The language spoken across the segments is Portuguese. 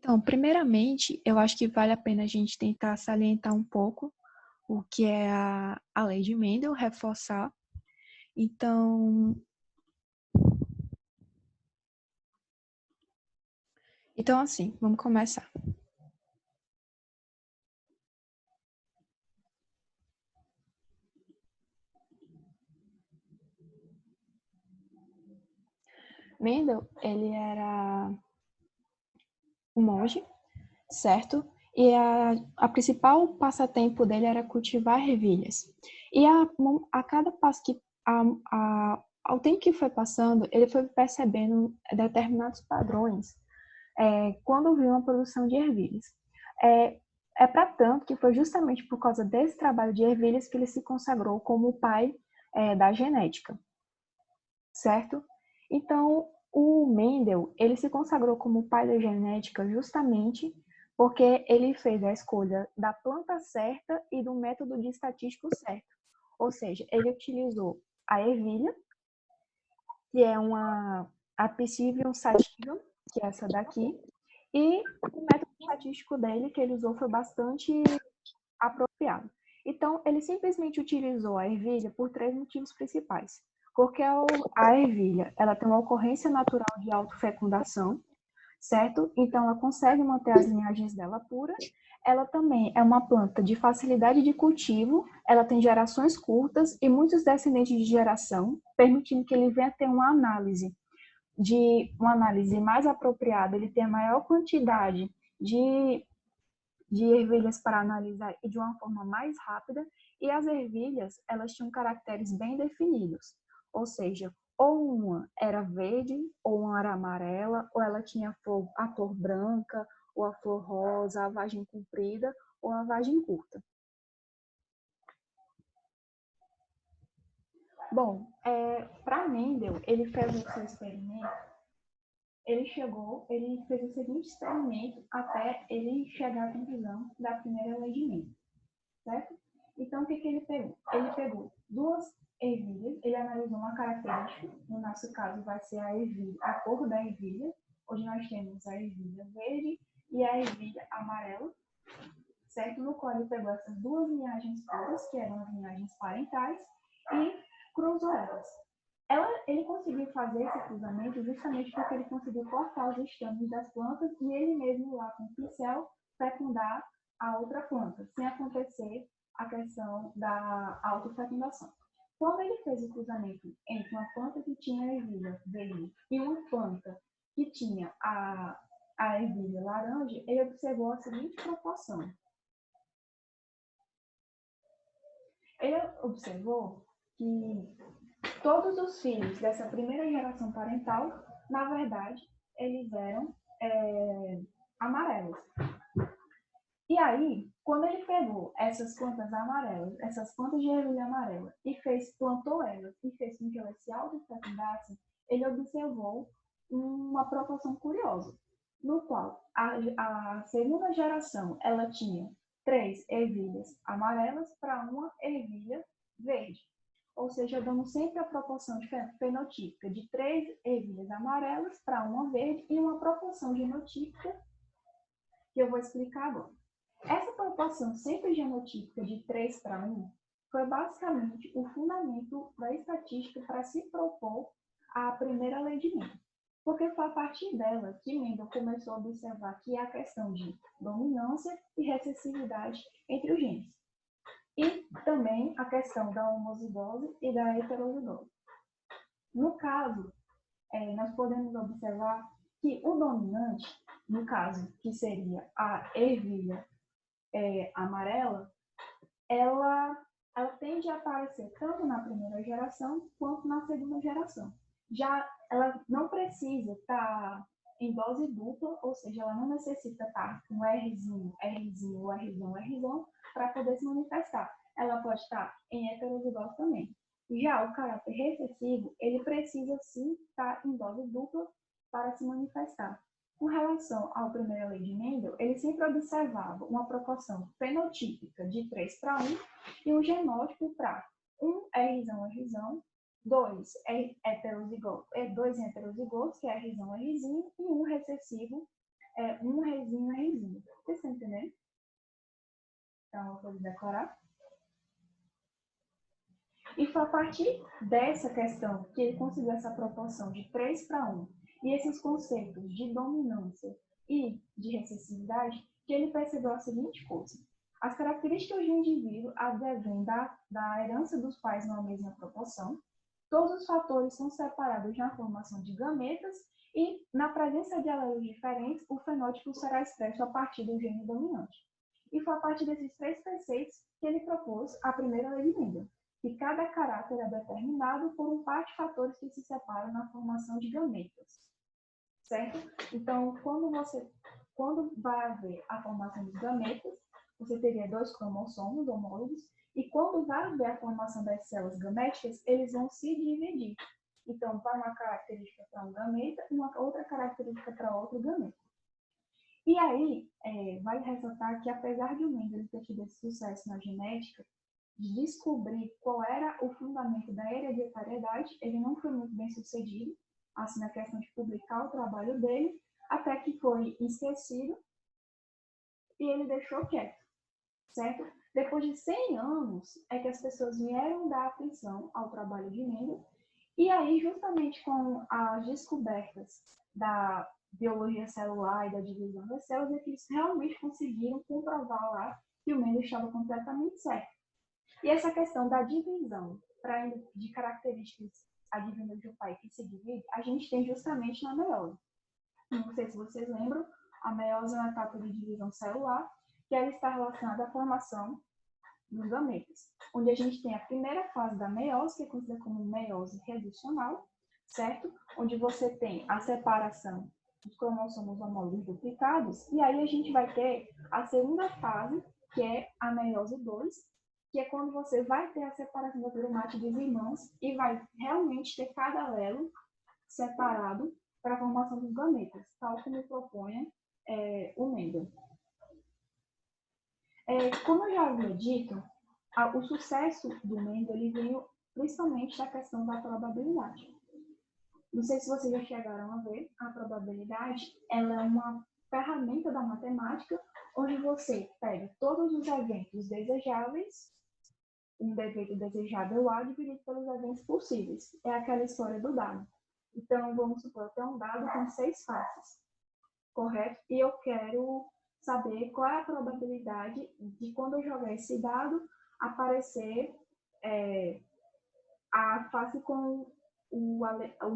Então, primeiramente, eu acho que vale a pena a gente tentar salientar um pouco o que é a lei de Mendel, reforçar. Então, assim, vamos começar. Mendel, ele era um monge, certo? E a principal passatempo dele era cultivar ervilhas. E a cada passo que ao tempo que foi passando, ele foi percebendo determinados padrões quando viu uma produção de ervilhas. É para tanto que foi justamente por causa desse trabalho de ervilhas que ele se consagrou como o pai da genética, certo? Então, o Mendel, ele se consagrou como o pai da genética justamente porque ele fez a escolha da planta certa e do método de estatístico certo. Ou seja, ele utilizou a ervilha, que é uma Apicidium sativum, que é essa daqui, e o método estatístico dele, que ele usou, foi bastante apropriado. Então, ele simplesmente utilizou a ervilha por três motivos principais. Porque a ervilha, ela tem uma ocorrência natural de autofecundação, certo? Então, ela consegue manter as linhagens dela pura. Ela também é uma planta de facilidade de cultivo, ela tem gerações curtas e muitos descendentes de geração, permitindo que ele venha ter uma análise mais apropriada, ele tem a maior quantidade de ervilhas para analisar e de uma forma mais rápida, e as ervilhas, elas tinham caracteres bem definidos, ou seja, ou uma era verde, ou uma era amarela, ou ela tinha a flor branca, ou a flor rosa, a vagem comprida, ou a vagem curta. Bom, para Mendel, ele fez o seu experimento, ele fez o seguinte experimento até ele chegar à conclusão da primeira lei de Mendel, certo? Então, o que ele pegou? Ele pegou duas ervilhas, ele analisou uma característica, no nosso caso vai ser a ervilha, a cor da ervilha, onde nós temos a ervilha verde e a ervilha amarela, certo? No qual ele pegou essas duas linhagens puras, que eram as linhagens parentais, e cruzou elas. Ele conseguiu fazer esse cruzamento justamente porque ele conseguiu cortar os estames das plantas e ele mesmo lá com o pincel fecundar a outra planta, sem acontecer a questão da autofecundação. Quando ele fez o cruzamento entre uma planta que tinha a ervilha verde e uma planta que tinha a ervilha laranja, ele observou a seguinte proporção. Ele observou que todos os filhos dessa primeira geração parental, na verdade, eles eram amarelos. E aí, quando ele pegou essas plantas amarelas, essas plantas de ervilha amarela, e plantou elas e fez com que elas se autofecundassem, ele observou uma proporção curiosa, no qual a segunda geração ela tinha 3 ervilhas amarelas para uma ervilha verde. Ou seja, dando sempre a proporção fenotípica de 3 ervilhas amarelas para uma verde e uma proporção genotípica que eu vou explicar agora. Essa proporção sempre genotípica de 3 para 1 foi basicamente o fundamento da estatística para se propor a primeira lei de Mendel. Porque foi a partir dela que Mendel começou a observar que há a questão de dominância e recessividade entre os genes. E também a questão da homozigose e da heterozigose. No caso, nós podemos observar que o dominante, no caso, que seria a ervilha amarela, ela tende a aparecer tanto na primeira geração quanto na segunda geração. Já ela não precisa estar em dose dupla, ou seja, ela não necessita estar com Rzinho, Rzinho, Rzão, Rzão, para poder se manifestar. Ela pode estar em heterozigose também. Já o caráter recessivo, ele precisa sim estar em dose dupla para se manifestar. Com relação à primeira lei de Mendel, ele sempre observava uma proporção fenotípica de 3 para 1 e um genótipo para 1 Rzão, Rzão, 2 heterozigotos, que é Rzão, Rzinho, e um recessivo é um reizinho, reizinho. Vocês estão entendendo? Então, eu vou decorar. E foi a partir dessa questão que ele conseguiu essa proporção de 3 para 1 e esses conceitos de dominância e de recessividade que ele percebeu a seguinte coisa. As características de um indivíduo advêm da herança dos pais numa mesma proporção. Todos os fatores são separados na formação de gametas e, na presença de alelos diferentes, o fenótipo será expresso a partir do gene dominante. E foi a partir desses 3 preceitos que ele propôs a primeira lei de Mendel, que cada caráter é determinado por um par de fatores que se separam na formação de gametas. Certo? Então, quando vai haver a formação dos gametas, você teria 2 cromossomos homólogos, e quando vai haver a formação das células gaméticas, eles vão se dividir. Então, vai uma característica para um gameta e uma outra característica para outro gameta. E aí, vale ressaltar que, apesar de o Mendel ter tido esse sucesso na genética, de descobrir qual era o fundamento da hereditariedade, ele não foi muito bem sucedido, assim, na questão de publicar o trabalho dele, até que foi esquecido e ele deixou quieto, certo? Depois de 100 anos é que as pessoas vieram dar atenção ao trabalho de Mendel, e aí, justamente com as descobertas da biologia celular e da divisão das células, é que eles realmente conseguiram comprovar lá que o Mendel estava completamente certo. E essa questão da divisão de características advindas do pai que se divide, a gente tem justamente na meiose. Não sei se vocês lembram, a meiose é uma etapa de divisão celular, que ela está relacionada à formação dos gametas, onde a gente tem a primeira fase da meiose, que é conhecida como meiose reducional, certo? Onde você tem a separação dos cromossomos homólogos duplicados, e aí a gente vai ter a segunda fase, que é a meiose 2, que é quando você vai ter a separação da cromática dos irmãos e vai realmente ter cada alelo separado para a formação dos gametas, tal como propõe o Mendel. Como eu já havia dito, o sucesso do Mendel ele veio principalmente da questão da probabilidade. Não sei se vocês já chegaram a ver, a probabilidade ela é uma ferramenta da matemática onde você pega todos os eventos desejáveis, um evento desejável A dividido pelos eventos possíveis. É aquela história do dado. Então, vamos supor, eu tenho um dado com 6 faces, correto? E eu quero saber qual é a probabilidade de, quando eu jogar esse dado, aparecer a face com o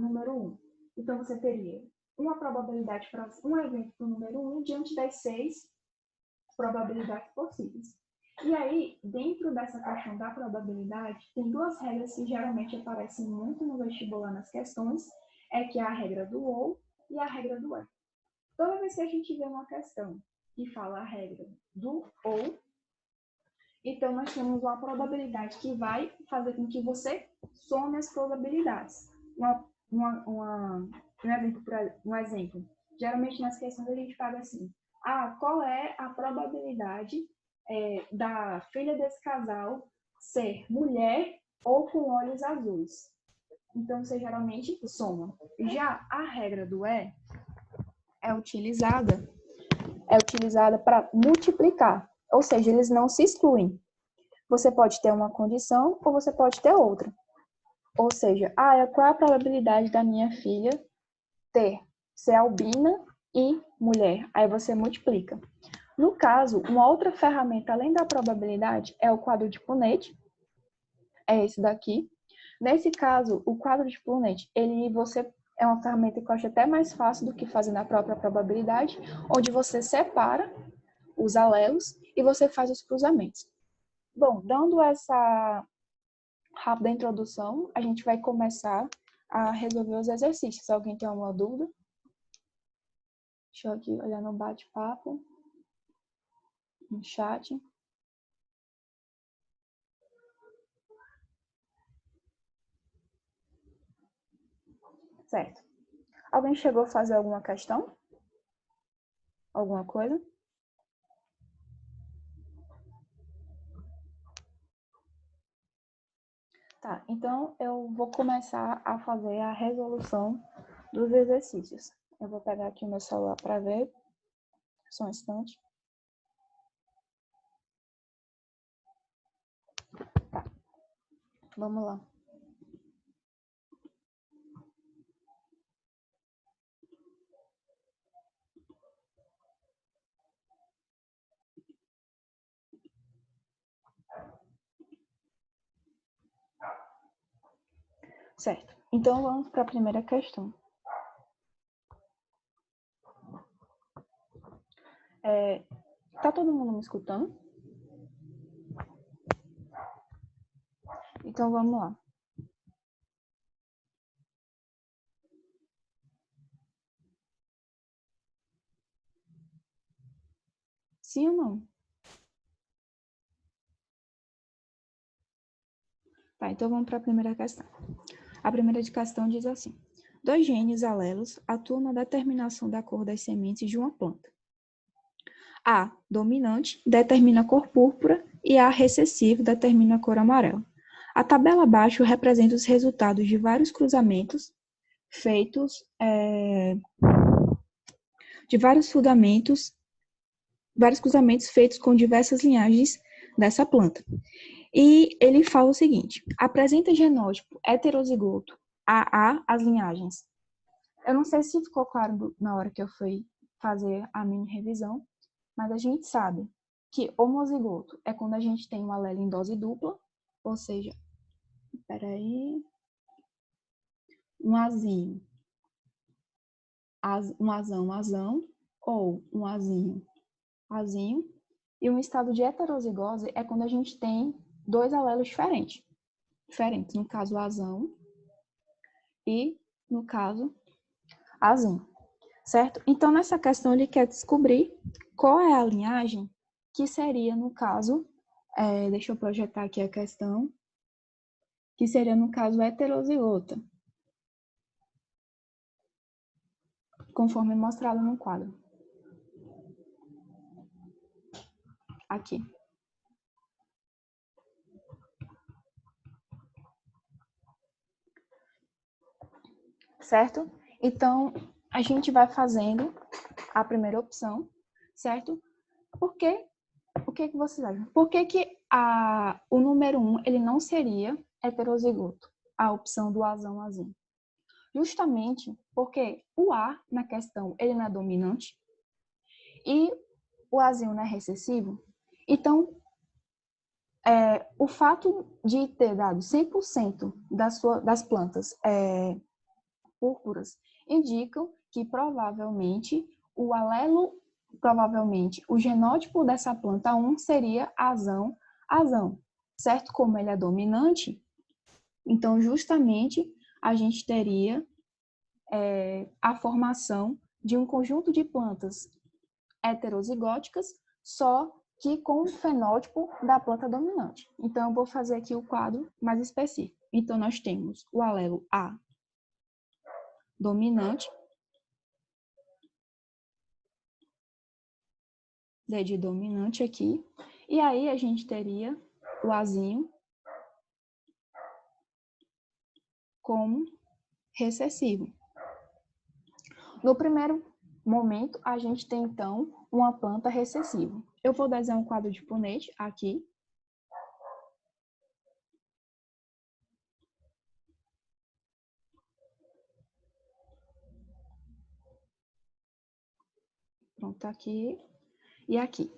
número 1. Então, você teria uma probabilidade para um evento para o número 1 diante das 6 probabilidades possíveis. E aí, dentro dessa questão da probabilidade, tem 2 regras que geralmente aparecem muito no vestibular nas questões, que é a regra do ou e a regra do é. Toda vez que a gente vê uma questão que fala a regra do ou, então nós temos uma probabilidade que vai fazer com que você some as probabilidades. Um exemplo. Geralmente nas questões a gente fala assim, qual é a probabilidade da filha desse casal ser mulher ou com olhos azuis? Então, você geralmente soma. Já a regra do é utilizada para multiplicar, ou seja, eles não se excluem. Você pode ter uma condição ou você pode ter outra. Ou seja, qual é a probabilidade da minha filha ser albina e mulher? Aí você multiplica. No caso, uma outra ferramenta além da probabilidade é o quadro de Punnett. É esse daqui. Nesse caso, o quadro de Punnett, é uma ferramenta que eu acho até mais fácil do que fazer na própria probabilidade, onde você separa os alelos e você faz os cruzamentos. Bom, dando essa rápida introdução, a gente vai começar a resolver os exercícios. Alguém tem alguma dúvida? Deixa eu aqui olhar no bate-papo, no chat. Certo. Alguém chegou a fazer alguma questão? Alguma coisa? Tá, então eu vou começar a fazer a resolução dos exercícios. Eu vou pegar aqui o meu celular para ver. Só um instante. Tá, vamos lá. Certo, então vamos para a primeira questão. Tá todo mundo me escutando? Então vamos lá. Sim ou não? Tá, então vamos para a primeira questão. A primeira questão diz assim: 2 genes alelos atuam na determinação da cor das sementes de uma planta. A dominante determina a cor púrpura e A recessivo determina a cor amarela. A tabela abaixo representa os resultados de vários cruzamentos feitos vários cruzamentos feitos com diversas linhagens dessa planta. E ele fala o seguinte: apresenta genótipo heterozigoto AA as linhagens. Eu não sei se ficou claro na hora que eu fui fazer a mini revisão, mas a gente sabe que homozigoto é quando a gente tem um alelo em dose dupla, ou seja, um azinho, um azão, ou um azinho, e um estado de heterozigose é quando a gente tem 2 alelos diferentes, no caso azão e no caso azinho, certo? Então nessa questão ele quer descobrir qual é a linhagem que seria no caso, deixa eu projetar aqui a questão, que seria no caso heterozigota, conforme mostrado no quadro. Aqui. Certo? Então, a gente vai fazendo a primeira opção, certo? Por quê? O que vocês acham? Por que o número 1 ele não seria heterozigoto? A opção do azão-azinho. Justamente porque o A na questão ele não é dominante e o azinho não é recessivo. Então, o fato de ter dado 100% das plantas púrpuras indicam que provavelmente o genótipo dessa planta 1 seria azão, certo? Como ele é dominante, então justamente a gente teria a formação de um conjunto de plantas heterozigóticas, só que com o fenótipo da planta dominante. Então, eu vou fazer aqui o quadro mais específico. Então, nós temos o alelo A dominante, D de dominante aqui, e aí a gente teria o Azinho como recessivo. No primeiro momento, a gente tem, então, uma planta recessiva. Eu vou desenhar um quadro de Punnett aqui. Pronto, aqui e aqui.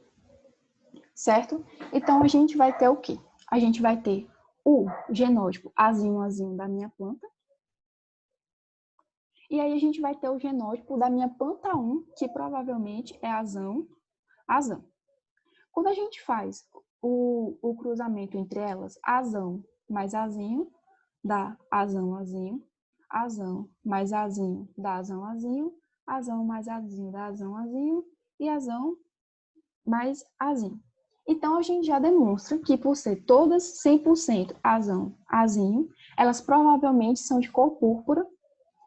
Certo? Então, a gente vai ter o quê? A gente vai ter o genótipo azinho da minha planta. E aí, a gente vai ter o genótipo da minha planta 1, que provavelmente é azão. Quando a gente faz o cruzamento entre elas, azão mais azinho, dá azão mais azinho, dá azão mais azinho, dá azão, e azão mais azinho. Então, a gente já demonstra que por ser todas 100% azinho, elas provavelmente são de cor púrpura,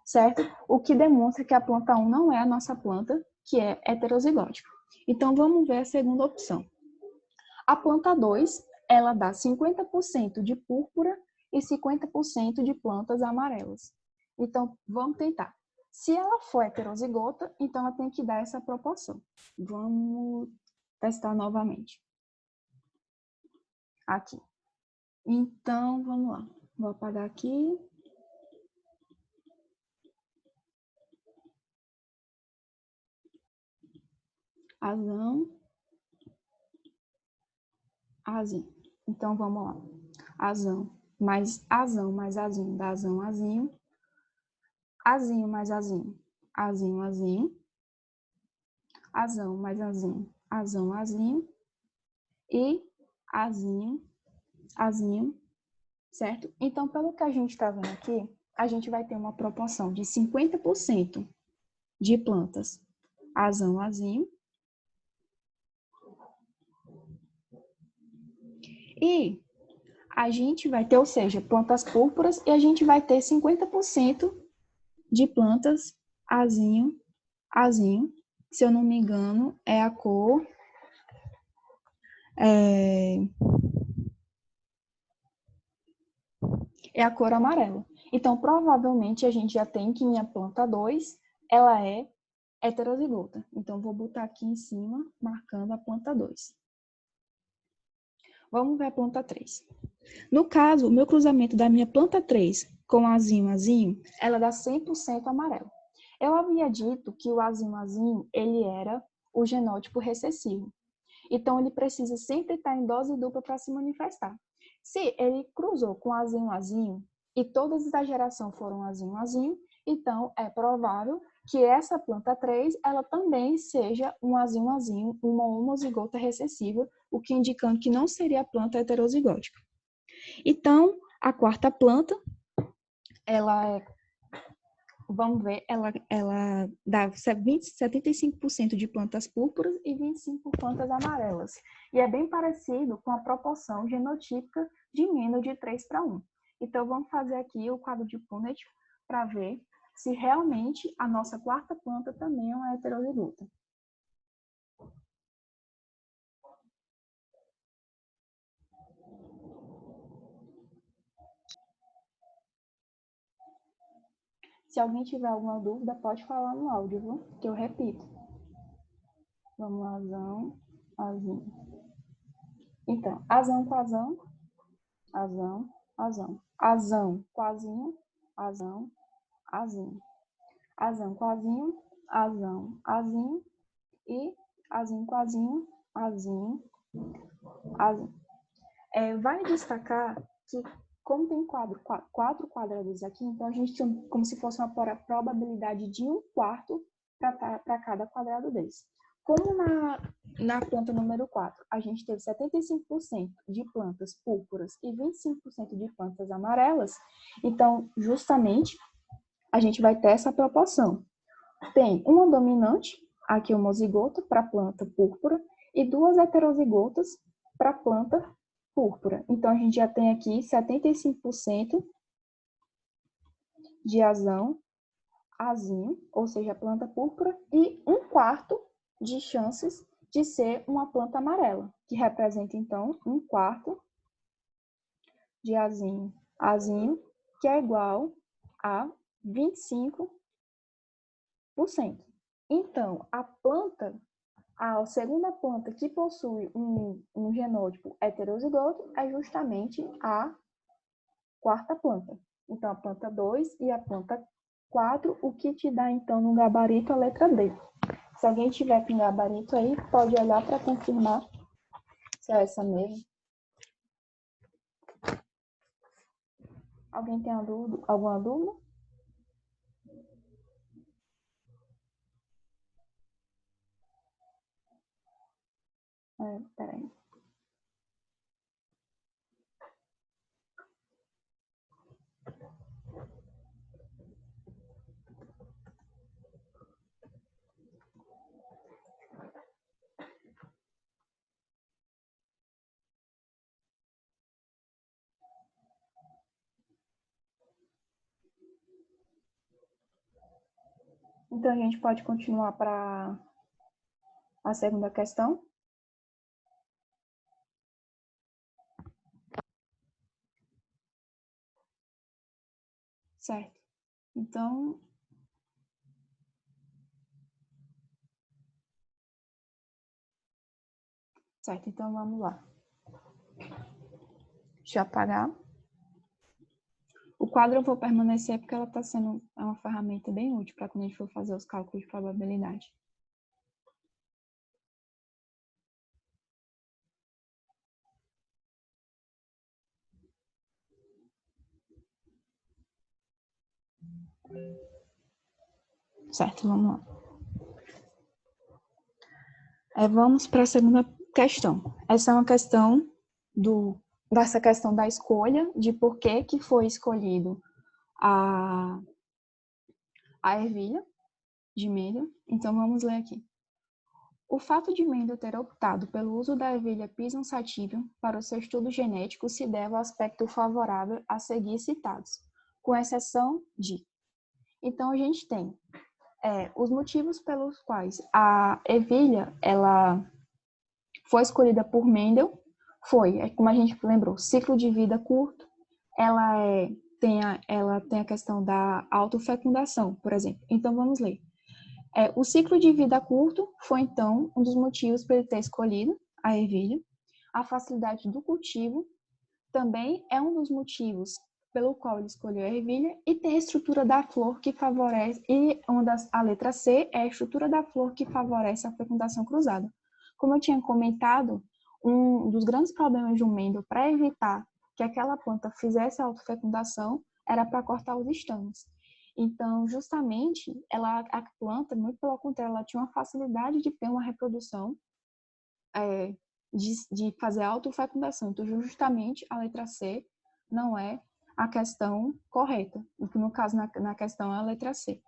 certo? O que demonstra que a planta 1 não é a nossa planta, que é heterozigótica. Então, vamos ver a segunda opção. A planta 2, ela dá 50% de púrpura e 50% de plantas amarelas. Então, vamos tentar. Se ela for heterozigota, então ela tem que dar essa proporção. Vamos testar novamente. Aqui. Então, vamos lá. Vou apagar aqui. Azão. Azinho. Então, vamos lá. Azão mais azinho, dá azão, azinho. Azinho mais azinho, azinho, azinho. Azão mais azinho, azão, azinho. E azinho, azinho, certo? Então, pelo que a gente está vendo aqui, a gente vai ter uma proporção de 50% de plantas azão, azinho. E a gente vai ter, ou seja, plantas púrpuras, e a gente vai ter 50% de plantas azinho, azinho. Se eu não me engano, é a cor... é a cor amarela. Então, provavelmente, a gente já tem que minha planta 2, ela é heterozigota. Então, vou botar aqui em cima, marcando a planta 2. Vamos ver a planta 3. No caso, o meu cruzamento da minha planta 3 com azinho, azinho, ela dá 100% amarelo. Eu havia dito que o azinho, azinho, ele era o genótipo recessivo. Então, ele precisa sempre estar em dose dupla para se manifestar. Se ele cruzou com azinho, azinho, e todas da geração foram azinho, azinho, então é provável que essa planta 3, ela também seja um azinho, azinho, uma homozigota recessiva, o que indicando que não seria a planta heterozigótica. Então, a quarta planta, ela é, vamos ver, ela dá 75% de plantas púrpuras e 25% plantas amarelas. E é bem parecido com a proporção genotípica de menos de 3:1. Então, vamos fazer aqui o quadro de Punnett para ver se realmente a nossa quarta planta também é uma heterozigota. Se alguém tiver alguma dúvida, pode falar no áudio, viu? Que eu repito. Vamos lá, azão, azinho. Então, azão com azão, azão, azão. Azão com azinho, azão, azinho. Azão com azinho, azão, azinho. E azinho com azinho, azinho, azinho. Vale destacar que, como tem quatro quadrados aqui, então a gente tem como se fosse uma probabilidade de 1/4 para cada quadrado desse. Como na planta número 4, a gente teve 75% de plantas púrpuras e 25% de plantas amarelas, então, justamente, a gente vai ter essa proporção. Tem uma dominante, aqui homozigota, para a planta púrpura, e 2 heterozigotas para a planta púrpura. Então, a gente já tem aqui 75% de azão, azinho, ou seja, a planta púrpura, e 1/4 de chances de ser uma planta amarela, que representa, então, 1/4 de azinho, azinho, que é igual a 25%. Então, a segunda planta que possui um genótipo heterozigoto é justamente a quarta planta. Então, a planta 2 e a planta 4, o que te dá, então, no gabarito a letra D. Se alguém tiver com gabarito aí, pode olhar para confirmar se é essa mesmo. Alguém tem alguma dúvida? Peraí. Então, a gente pode continuar para a segunda questão. Certo. Então, Certo, então vamos lá. Deixa eu apagar. O quadro eu vou permanecer porque ela está sendo uma ferramenta bem útil para quando a gente for fazer os cálculos de probabilidade. Certo, vamos lá. Vamos para a segunda questão. Essa é uma questão dessa questão da escolha, de por que foi escolhido a ervilha de Mendel. Então, vamos ler aqui. O fato de Mendel ter optado pelo uso da ervilha Pisum sativum para o seu estudo genético se deve ao aspecto favorável a seguir citados, com exceção de... Então, a gente tem os motivos pelos quais a ervilha ela foi escolhida por Mendel, como a gente lembrou, ciclo de vida curto, ela tem a questão da autofecundação, por exemplo. Então, vamos ler. O ciclo de vida curto foi, então, um dos motivos para ele ter escolhido a ervilha. A facilidade do cultivo também é um dos motivos pelo qual ele escolheu a ervilha, e tem a estrutura da flor que favorece, e a letra C é a estrutura da flor que favorece a fecundação cruzada. Como eu tinha comentado, um dos grandes problemas de um Mendel para evitar que aquela planta fizesse a autofecundação era para cortar os estames. Então, justamente, a planta, muito pelo contrário, ela tinha uma facilidade de ter uma reprodução, de fazer autofecundação. Então, justamente, a letra C não é a questão correta. No caso, na questão, é a letra C.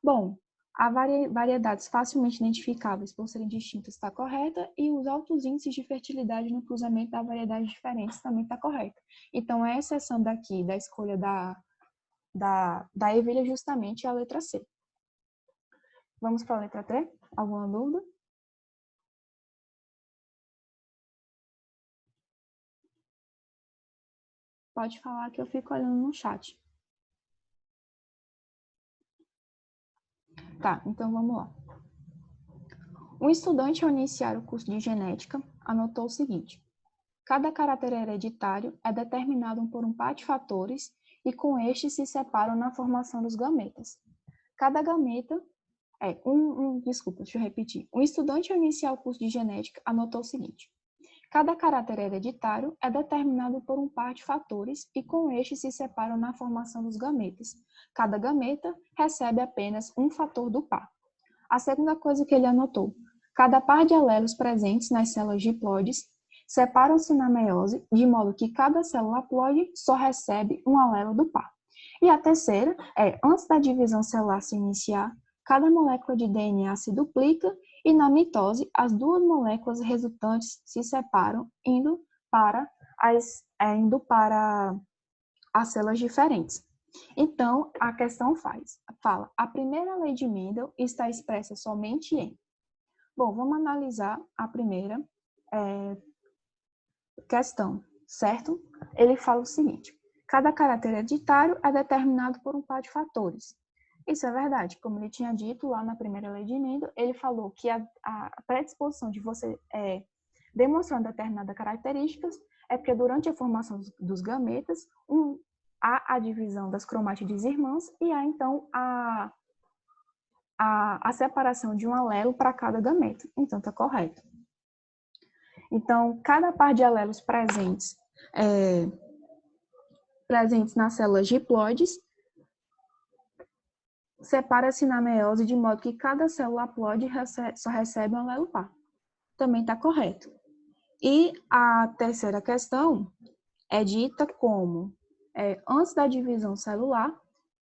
Bom, a variedades facilmente identificáveis por serem distintas está correta, e os altos índices de fertilidade no cruzamento da variedades diferentes também está correta. Então, a exceção daqui da escolha da ervilha justamente é a letra C. Vamos para a letra T? Alguma dúvida? Pode falar que eu fico olhando no chat. Tá, então vamos lá. Um estudante, ao iniciar o curso de genética, anotou o seguinte: cada caráter hereditário é determinado por um par de fatores e com estes se separam na formação dos gametas. Cada gameta desculpa, deixa eu repetir. Um estudante, ao iniciar o curso de genética, anotou o seguinte: cada caráter hereditário é determinado por um par de fatores e com estes se separam na formação dos gametas. Cada gameta recebe apenas um fator do par. A segunda coisa que ele anotou: cada par de alelos presentes nas células diploides separam-se na meiose, de modo que cada célula haploide só recebe um alelo do par. E a terceira antes da divisão celular se iniciar, cada molécula de DNA se duplica e na mitose as duas moléculas resultantes se separam, indo para as células diferentes. Então, a questão fala, a primeira lei de Mendel está expressa somente em... Bom, vamos analisar a primeira questão, certo? Ele fala o seguinte: cada caráter hereditário é determinado por um par de fatores. Isso é verdade, como ele tinha dito lá na primeira lei de Mendel, ele falou que a predisposição de você demonstrar determinadas características é porque durante a formação dos gametas, há a divisão das cromátides irmãs e há, então, a separação de um alelo para cada gameta. Então, está correto. Então, cada par de alelos presentes nas células diploides separa-se na meiose de modo que cada célula haploide só recebe um alelo par. Também está correto. E a terceira questão é dita como, antes da divisão celular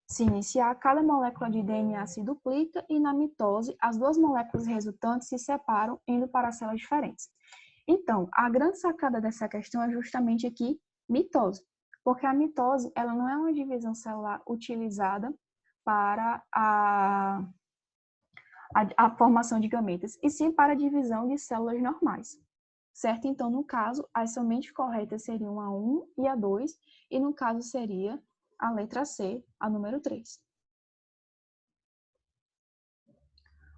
se iniciar, cada molécula de DNA se duplica e na mitose as duas moléculas resultantes se separam, indo para células diferentes. Então, a grande sacada dessa questão é justamente aqui mitose, porque a mitose ela não é uma divisão celular utilizada para a formação de gametas, e sim para a divisão de células normais. Certo? Então, no caso, as somente corretas seriam a 1 e a 2, e no caso seria a letra C, a número 3.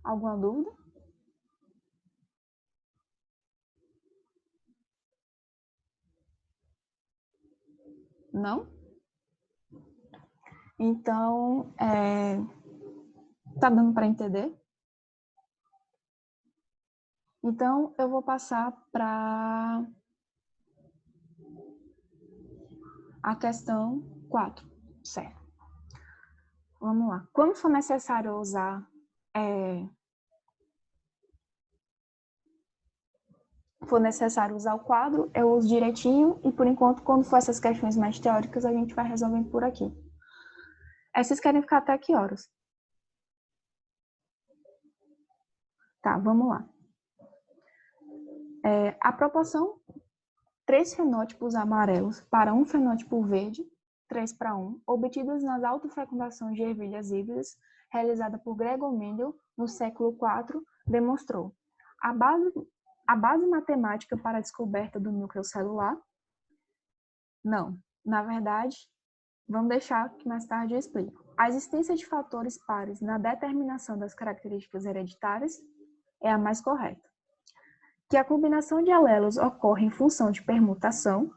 Alguma dúvida? Não? Então, tá dando para entender? Então, eu vou passar para a questão 4, certo? Vamos lá. Quando for necessário usar o quadro, eu uso direitinho e, por enquanto, quando for essas questões mais teóricas, a gente vai resolvendo por aqui. Vocês querem ficar até que horas? Tá, vamos lá. A proporção 3 fenótipos amarelos para um fenótipo verde, 3:1, obtidas nas autofecundações de ervilhas híbridas, realizada por Gregor Mendel no século IV, demonstrou a base matemática para a descoberta do núcleo celular? Não. Na verdade, vamos deixar que mais tarde eu explico. A existência de fatores pares na determinação das características hereditárias é a mais correta. Que a combinação de alelos ocorre em função de permutação.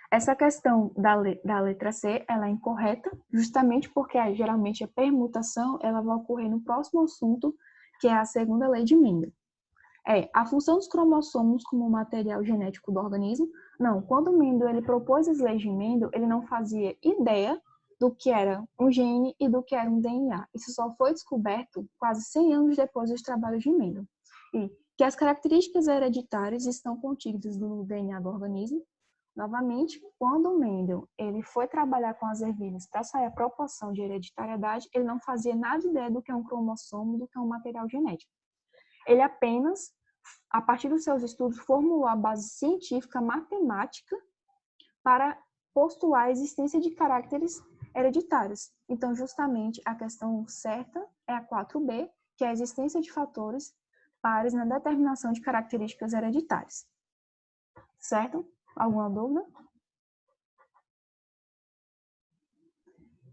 Essa questão da letra C, ela é incorreta, justamente porque geralmente a permutação ela vai ocorrer no próximo assunto, que é a segunda lei de Mendel. A função dos cromossomos como material genético do organismo. Não, quando Mendel ele propôs as leis de Mendel, ele não fazia ideia do que era um gene e do que era um DNA. Isso só foi descoberto quase 100 anos depois dos trabalhos de Mendel. E que as características hereditárias estão contidas no DNA do organismo. Novamente, quando Mendel ele foi trabalhar com as ervilhas para sair a proporção de hereditariedade, ele não fazia nada ideia do que é um cromossomo, do que é um material genético. Ele apenas, a partir dos seus estudos, formulou a base científica matemática para postular a existência de caracteres hereditários. Então, justamente, a questão certa é a 4b, que é a existência de fatores pares na determinação de características hereditárias. Certo? Alguma dúvida?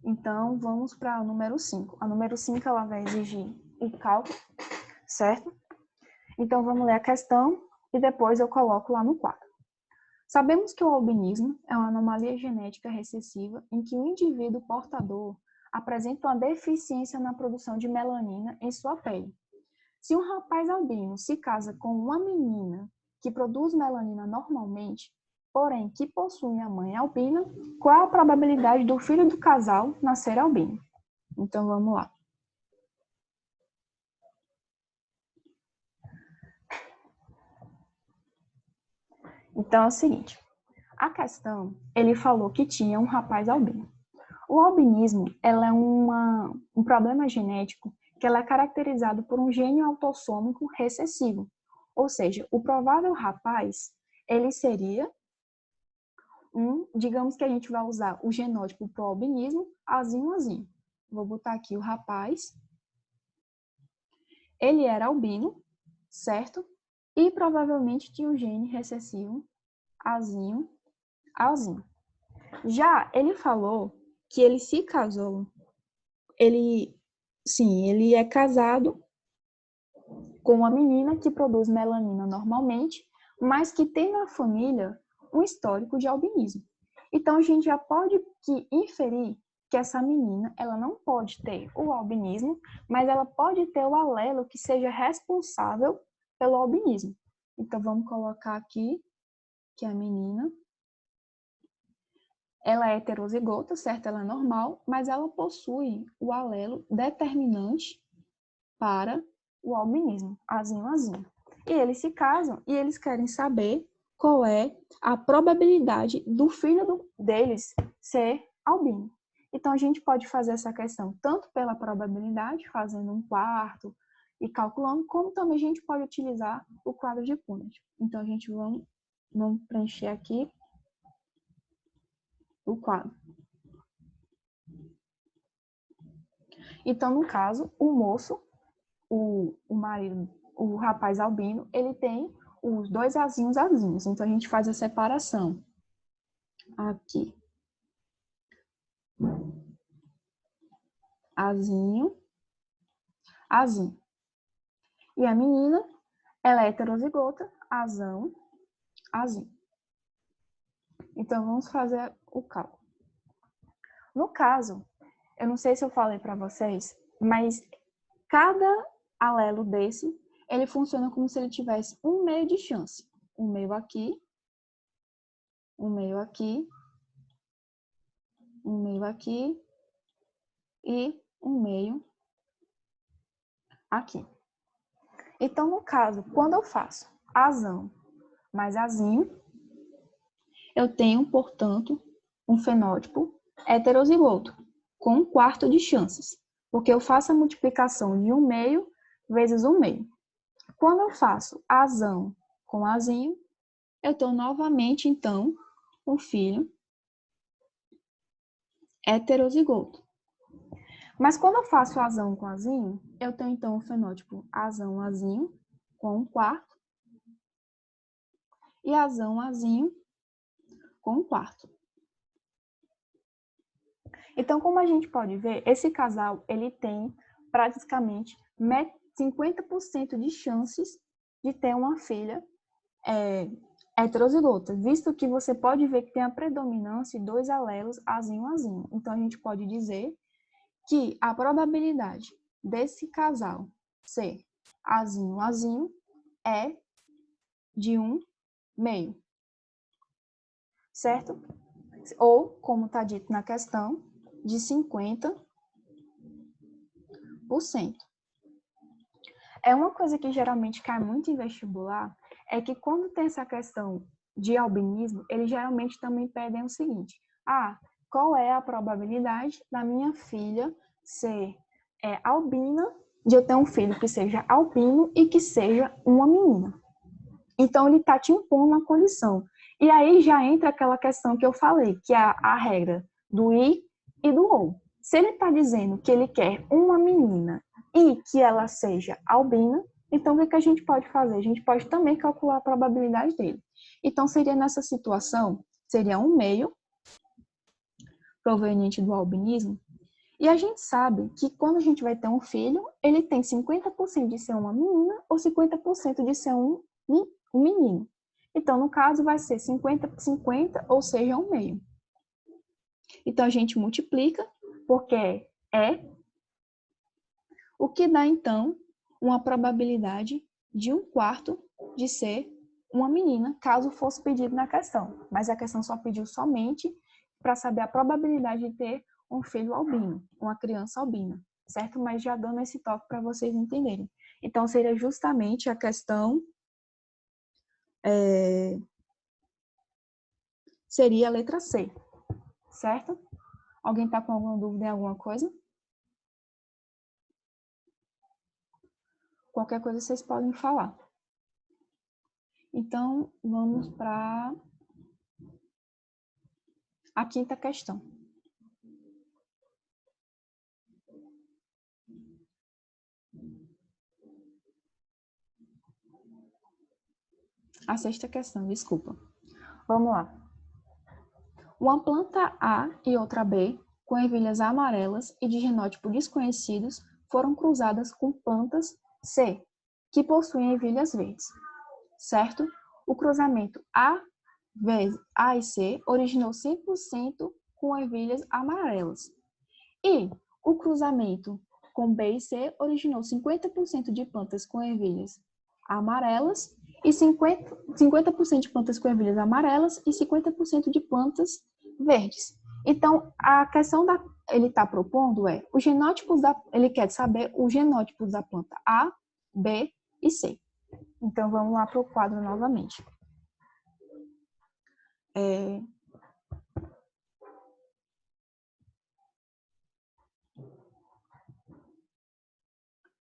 Então, vamos para o número 5. A número 5 ela vai exigir o cálculo, certo? Então, vamos ler a questão e depois eu coloco lá no quadro. Sabemos que o albinismo é uma anomalia genética recessiva em que o indivíduo portador apresenta uma deficiência na produção de melanina em sua pele. Se um rapaz albino se casa com uma menina que produz melanina normalmente, porém que possui a mãe albina, qual é a probabilidade do filho do casal nascer albino? Então, vamos lá. Então, é o seguinte. A questão, ele falou que tinha um rapaz albino. O albinismo, ela é um problema genético que ela é caracterizado por um gene autossômico recessivo. Ou seja, o provável rapaz, ele seria digamos que a gente vai usar o genótipo para o albinismo, azinho, azinho. Vou botar aqui o rapaz. Ele era albino, certo? E provavelmente tinha um gene recessivo, azinho, azinho. Já ele falou que ele se casou, ele é casado com uma menina que produz melanina normalmente, mas que tem na família um histórico de albinismo. Então, a gente já pode inferir que essa menina, ela não pode ter o albinismo, mas ela pode ter o alelo que seja responsável pelo albinismo. Então, vamos colocar aqui que a menina, ela é heterozigota, certo? Ela é normal, mas ela possui o alelo determinante para o albinismo, azinho, azinho. E eles se casam e eles querem saber qual é a probabilidade do filho deles ser albino. Então, a gente pode fazer essa questão tanto pela probabilidade, fazendo um quarto e calculando, como também a gente pode utilizar o quadro de Punnett. Então, a gente vamos preencher aqui o quadro. Então, no caso, o moço, o marido, o rapaz albino, ele tem os dois azinhos azinhos. Então, a gente faz a separação aqui. Azinho, azinho. E a menina, ela é heterozigota, azão, azinho. Então, vamos fazer o cálculo. No caso, eu não sei se eu falei para vocês, mas cada alelo desse, ele funciona como se ele tivesse um meio de chance. Um meio aqui, um meio aqui, um meio aqui e um meio aqui. Então, no caso, quando eu faço azão mais azinho, eu tenho, portanto, um fenótipo heterozigoto, com 1/4 de chances, porque eu faço a multiplicação de 1/2 vezes 1/2. Quando eu faço azão com azinho, eu tenho novamente, então, um filho heterozigoto. Mas quando eu faço azão com azinho, eu tenho, então, o fenótipo azão-azinho com 1/4 e azão-azinho com 1/4. Então, como a gente pode ver, esse casal ele tem praticamente 50% de chances de ter uma filha heterozigota, visto que você pode ver que tem a predominância de 2 alelos azinho-azinho. Então, a gente pode dizer que a probabilidade desse casal ser azinho-azinho é de 1/2, certo? Ou, como está dito na questão, de 50%. É uma coisa que geralmente cai muito em vestibular, é que quando tem essa questão de albinismo, eles geralmente também pedem o seguinte: qual é a probabilidade da minha filha ser albina, de eu ter um filho que seja albino e que seja uma menina? Então, ele está te impondo uma condição. E aí já entra aquela questão que eu falei, que é a regra do i e do ou. Se ele está dizendo que ele quer uma menina e que ela seja albina, então o que a gente pode fazer? A gente pode também calcular a probabilidade dele. Então, seria nessa situação, seria 1/2 proveniente do albinismo. E a gente sabe que quando a gente vai ter um filho, ele tem 50% de ser uma menina ou 50% de ser um menino. Então, no caso, vai ser 50-50, ou seja, 1/2. Então, a gente multiplica, porque é o que dá, então, uma probabilidade de 1/4 de ser uma menina, caso fosse pedido na questão. Mas a questão só pediu somente para saber a probabilidade de ter um filho albino, uma criança albina, certo? Mas já dando esse toque para vocês entenderem. Então, seria justamente a questão... seria a letra C, certo? Alguém está com alguma dúvida em alguma coisa? Qualquer coisa vocês podem falar. Então, vamos para a 5ª questão. A 6ª questão, desculpa. Vamos lá. Uma planta A e outra B, com ervilhas amarelas e de genótipo desconhecidos, foram cruzadas com plantas C, que possuem ervilhas verdes, certo? O cruzamento A e C originou 100% com ervilhas amarelas. E o cruzamento com B e C originou 50% de plantas com ervilhas amarelas e 50% de plantas com ervilhas amarelas e 50% de plantas verdes. Então, a questão ele está propondo os genótipos ele quer saber os genótipos da planta A, B e C. Então, vamos lá para o quadro novamente.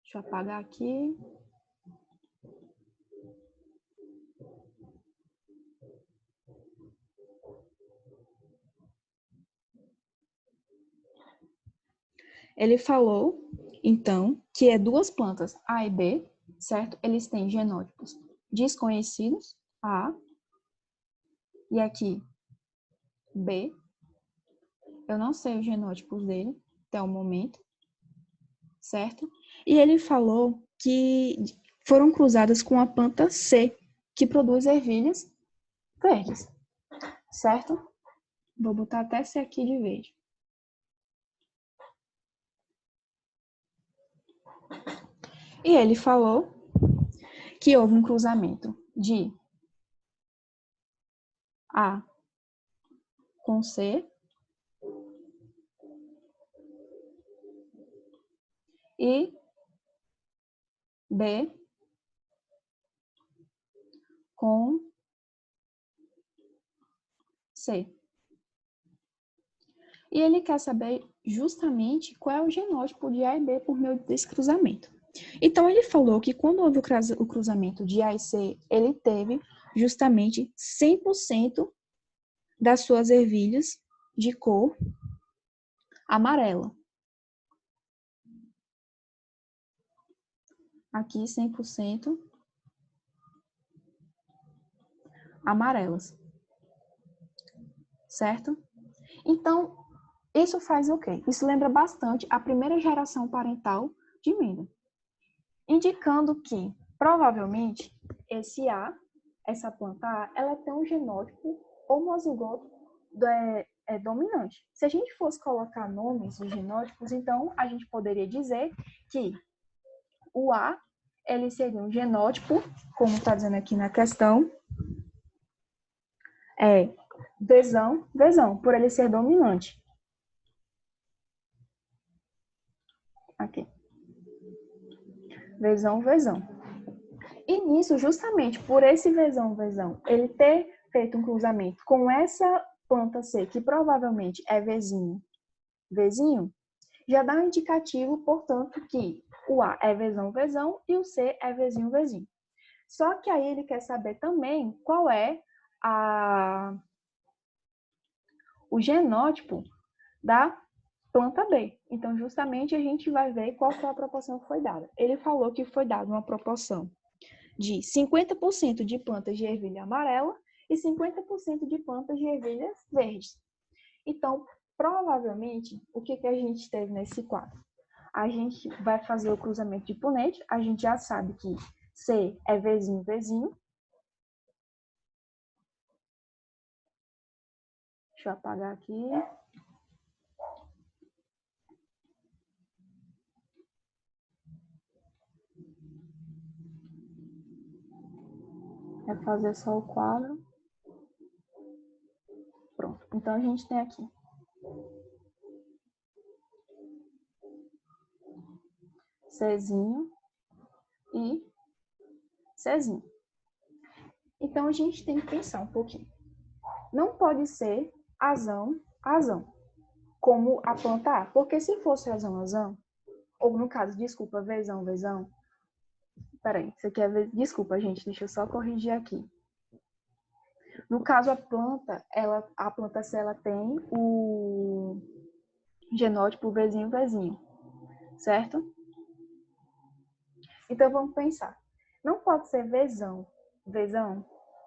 Deixa eu apagar aqui. Ele falou, então, que é 2 plantas A e B, certo? Eles têm genótipos desconhecidos, A, e aqui B. Eu não sei os genótipos dele até o momento, certo? E ele falou que foram cruzadas com a planta C, que produz ervilhas verdes. certo? Vou botar até esse aqui de verde. E ele falou que houve um cruzamento de A com C e B com C. E ele quer saber justamente qual é o genótipo de A e B por meio desse cruzamento. Então, ele falou que quando houve o cruzamento de A e C, ele teve justamente 100% das suas ervilhas de cor amarela. Aqui, 100% amarelas. Certo? Então, isso faz o quê? Isso lembra bastante a primeira geração parental de milho, indicando que, provavelmente, essa planta A, ela tem um genótipo homozigoto dominante. Se a gente fosse colocar nomes de genótipos, então a gente poderia dizer que o A, ele seria um genótipo, como está dizendo aqui na questão, vezão, por ele ser dominante. Aqui. Vezão. E nisso, justamente por esse vezão, ele ter feito um cruzamento com essa planta C, que provavelmente é vezinho, já dá um indicativo, portanto, que o A é vezão e o C é vezinho. Só que aí ele quer saber também qual é o genótipo da planta B. Então, justamente, a gente vai ver qual foi a proporção que foi dada. Ele falou que foi dada uma proporção de 50% de plantas de ervilha amarela e 50% de plantas de ervilhas verdes. Então, provavelmente, o que a gente teve nesse quadro? A gente vai fazer o cruzamento de punete, a gente já sabe que C é vezinho. Deixa eu apagar aqui. É fazer só o quadro. Pronto. Então, a gente tem aqui Czinho e Czinho. Então, a gente tem que pensar um pouquinho. Não pode ser azão, como a planta A. Porque se fosse azão, ou no caso, desculpa, vezão. Peraí, isso aqui é... Desculpa, gente, deixa eu só corrigir aqui. No caso, a planta C, ela tem o genótipo vezinho, certo? Então, vamos pensar. Não pode ser vezão,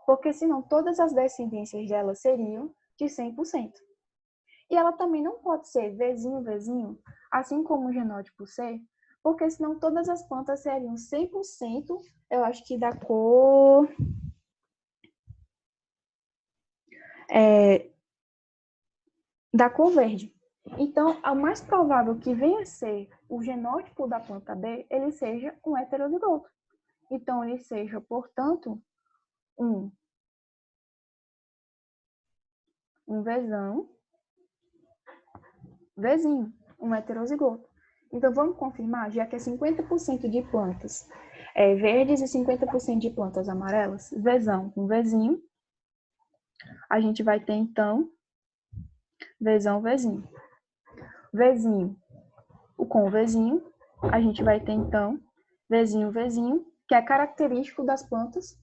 porque senão todas as descendências dela seriam de 100%. E ela também não pode ser vezinho, assim como o genótipo C, porque senão todas as plantas seriam 100%, eu acho que da cor... da cor verde. Então, é mais provável que venha a ser o genótipo da planta B, ele seja um heterozigoto. Então, ele seja, portanto, um vezinho, um heterozigoto. Então, vamos confirmar, já que é 50% de plantas verdes e 50% de plantas amarelas, vezão com vezinho, a gente vai ter, então, vezão. Vezinho com vezinho, a gente vai ter, então, vezinho, que é característico das plantas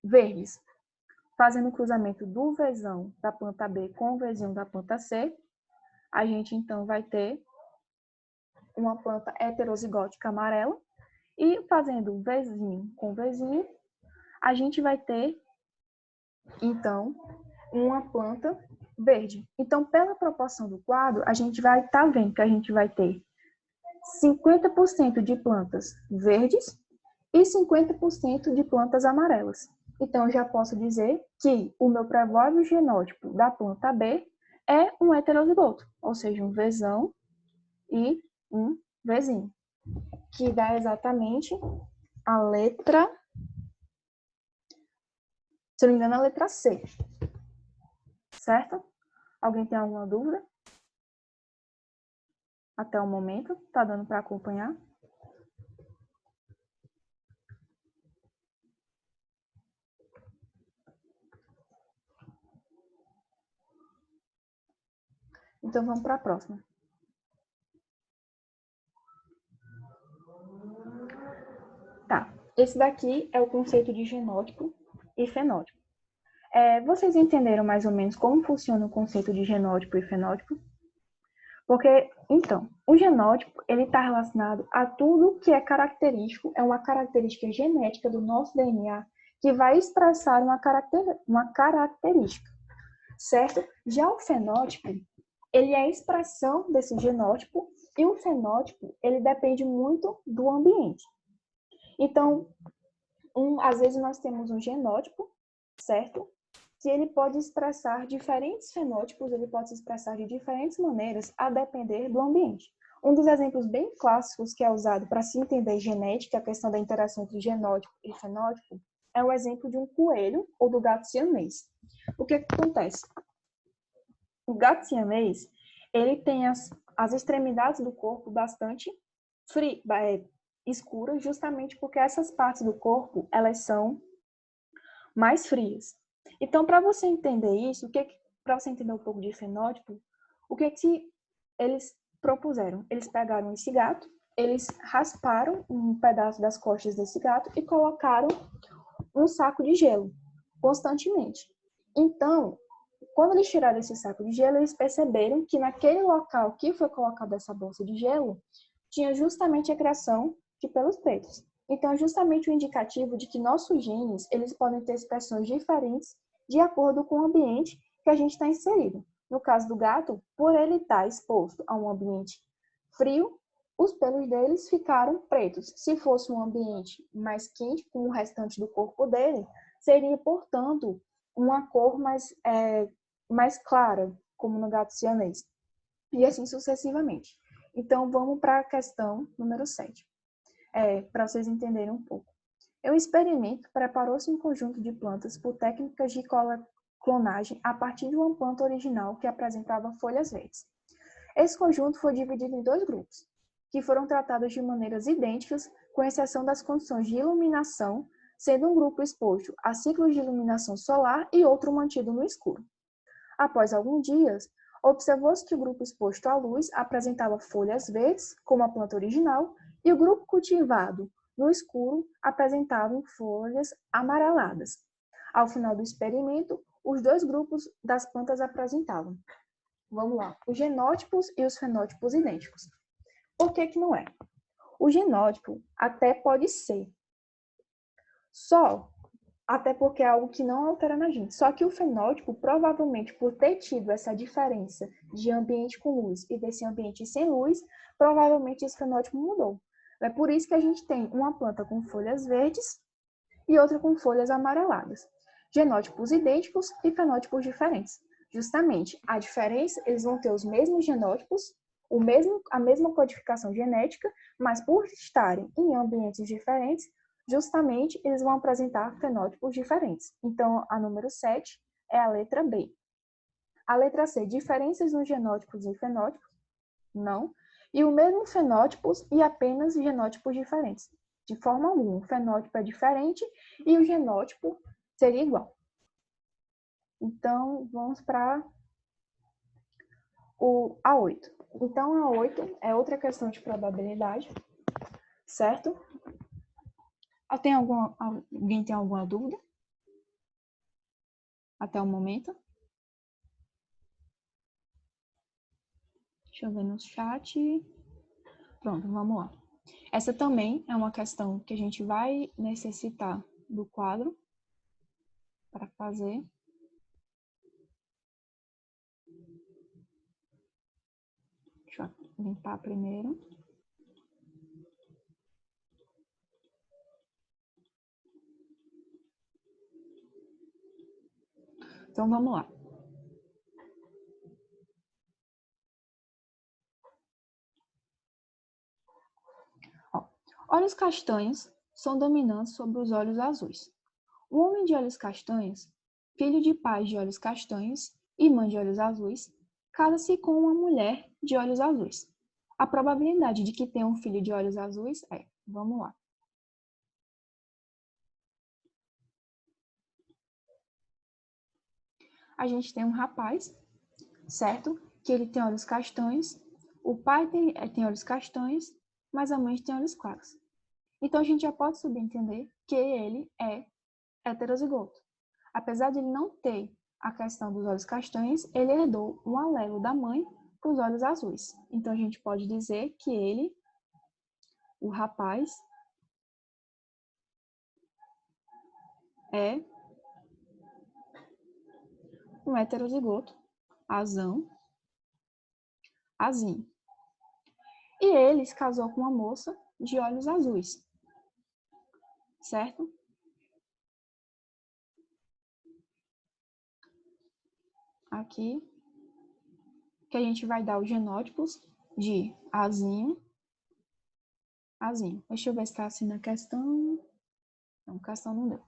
verdes. Fazendo o cruzamento do vezão da planta B com o vezinho da planta C, a gente, então, vai ter uma planta heterozigótica amarela. E fazendo vezinho com vezinho, a gente vai ter, então, uma planta verde. Então, pela proporção do quadro, a gente vai estar vendo que a gente vai ter 50% de plantas verdes e 50% de plantas amarelas. Então, eu já posso dizer que o meu provável genótipo da planta B é um heterozigoto, ou seja, um Vzão e um Vzinho, que dá exatamente a letra, se não me engano, a letra C, certo? Alguém tem alguma dúvida? Até o momento, tá dando para acompanhar? Então, vamos para a próxima. Tá, esse daqui é o conceito de genótipo e fenótipo. Vocês entenderam mais ou menos como funciona o conceito de genótipo e fenótipo? Porque, então, o genótipo, ele está relacionado a tudo que é característico, é uma característica genética do nosso DNA que vai expressar uma característica, certo? Já o fenótipo, ele é a expressão desse genótipo e o fenótipo, ele depende muito do ambiente. Então, às vezes nós temos um genótipo, certo? Que ele pode expressar diferentes fenótipos, ele pode se expressar de diferentes maneiras, a depender do ambiente. Um dos exemplos bem clássicos que é usado para se entender genética, a questão da interação entre genótipo e fenótipo, é o exemplo de um coelho ou do gato siamês. O que acontece? O gato siamês, ele tem as extremidades do corpo bastante escuras, justamente porque essas partes do corpo, elas são mais frias. Então, para você entender isso, para você entender um pouco de fenótipo, o que eles propuseram? Eles pegaram esse gato, eles rasparam um pedaço das costas desse gato e colocaram um saco de gelo constantemente. Então, quando eles tiraram esse saco de gelo, eles perceberam que naquele local que foi colocada essa bolsa de gelo, tinha justamente a criação de pelos pretos. Então, é justamente o indicativo de que nossos genes, eles podem ter expressões diferentes de acordo com o ambiente que a gente está inserido. No caso do gato, por ele estar exposto a um ambiente frio, os pelos deles ficaram pretos. Se fosse um ambiente mais quente, com o restante do corpo dele, seria, portanto, uma cor mais clara, como no gato siamês. E assim sucessivamente. Então, vamos para a questão número 7, para vocês entenderem um pouco. Em um experimento, preparou-se um conjunto de plantas por técnicas de clonagem a partir de uma planta original que apresentava folhas verdes. Esse conjunto foi dividido em 2 grupos, que foram tratados de maneiras idênticas, com exceção das condições de iluminação, sendo um grupo exposto a ciclos de iluminação solar e outro mantido no escuro. Após alguns dias, observou-se que o grupo exposto à luz apresentava folhas verdes, como a planta original, e o grupo cultivado no escuro apresentava folhas amareladas. Ao final do experimento, os 2 grupos das plantas apresentavam, vamos lá, os genótipos e os fenótipos idênticos. Por que não é? O genótipo até pode ser, até porque é algo que não altera na gente. Só que o fenótipo, provavelmente por ter tido essa diferença de ambiente com luz e desse ambiente sem luz, provavelmente esse fenótipo mudou. É por isso que a gente tem uma planta com folhas verdes e outra com folhas amareladas. Genótipos idênticos e fenótipos diferentes. Justamente, a diferença, eles vão ter os mesmos genótipos, a mesma codificação genética, mas por estarem em ambientes diferentes, justamente eles vão apresentar fenótipos diferentes. Então, a número 7 é a letra B. A letra C, diferenças nos genótipos e fenótipos? Não. E o mesmo fenótipos e apenas genótipos diferentes. De forma alguma, o fenótipo é diferente e o genótipo seria igual. Então, vamos para a 8. Então, a 8 é outra questão de probabilidade, certo? Alguém tem alguma dúvida? Até o momento? Deixa eu ver no chat. Pronto, vamos lá. Essa também é uma questão que a gente vai necessitar do quadro para fazer. Deixa eu limpar primeiro. Então, vamos lá. Ó, olhos castanhos são dominantes sobre os olhos azuis. O homem de olhos castanhos, filho de pais de olhos castanhos e mãe de olhos azuis, casa-se com uma mulher de olhos azuis. A probabilidade de que tenha um filho de olhos azuis é, vamos lá. A gente tem um rapaz, certo? Que ele tem olhos castanhos, o pai tem olhos castanhos, mas a mãe tem olhos claros. Então, a gente já pode subentender que ele é heterozigoto. Apesar de ele não ter a questão dos olhos castanhos, ele herdou um alelo da mãe para os olhos azuis. Então, a gente pode dizer que ele, o rapaz, é um heterozigoto, azinho. E ele se casou com uma moça de olhos azuis, certo? Aqui, que a gente vai dar os genótipos de azinho. Deixa eu ver se está assim na questão. Não, questão não deu.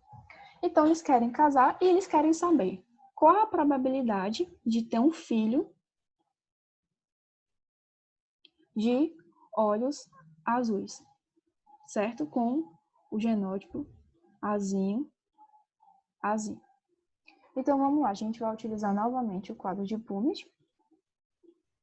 Então, eles querem casar e eles querem saber qual a probabilidade de ter um filho de olhos azuis, certo? Com o genótipo azinho. Então, vamos lá. A gente vai utilizar novamente o quadro de Punnett,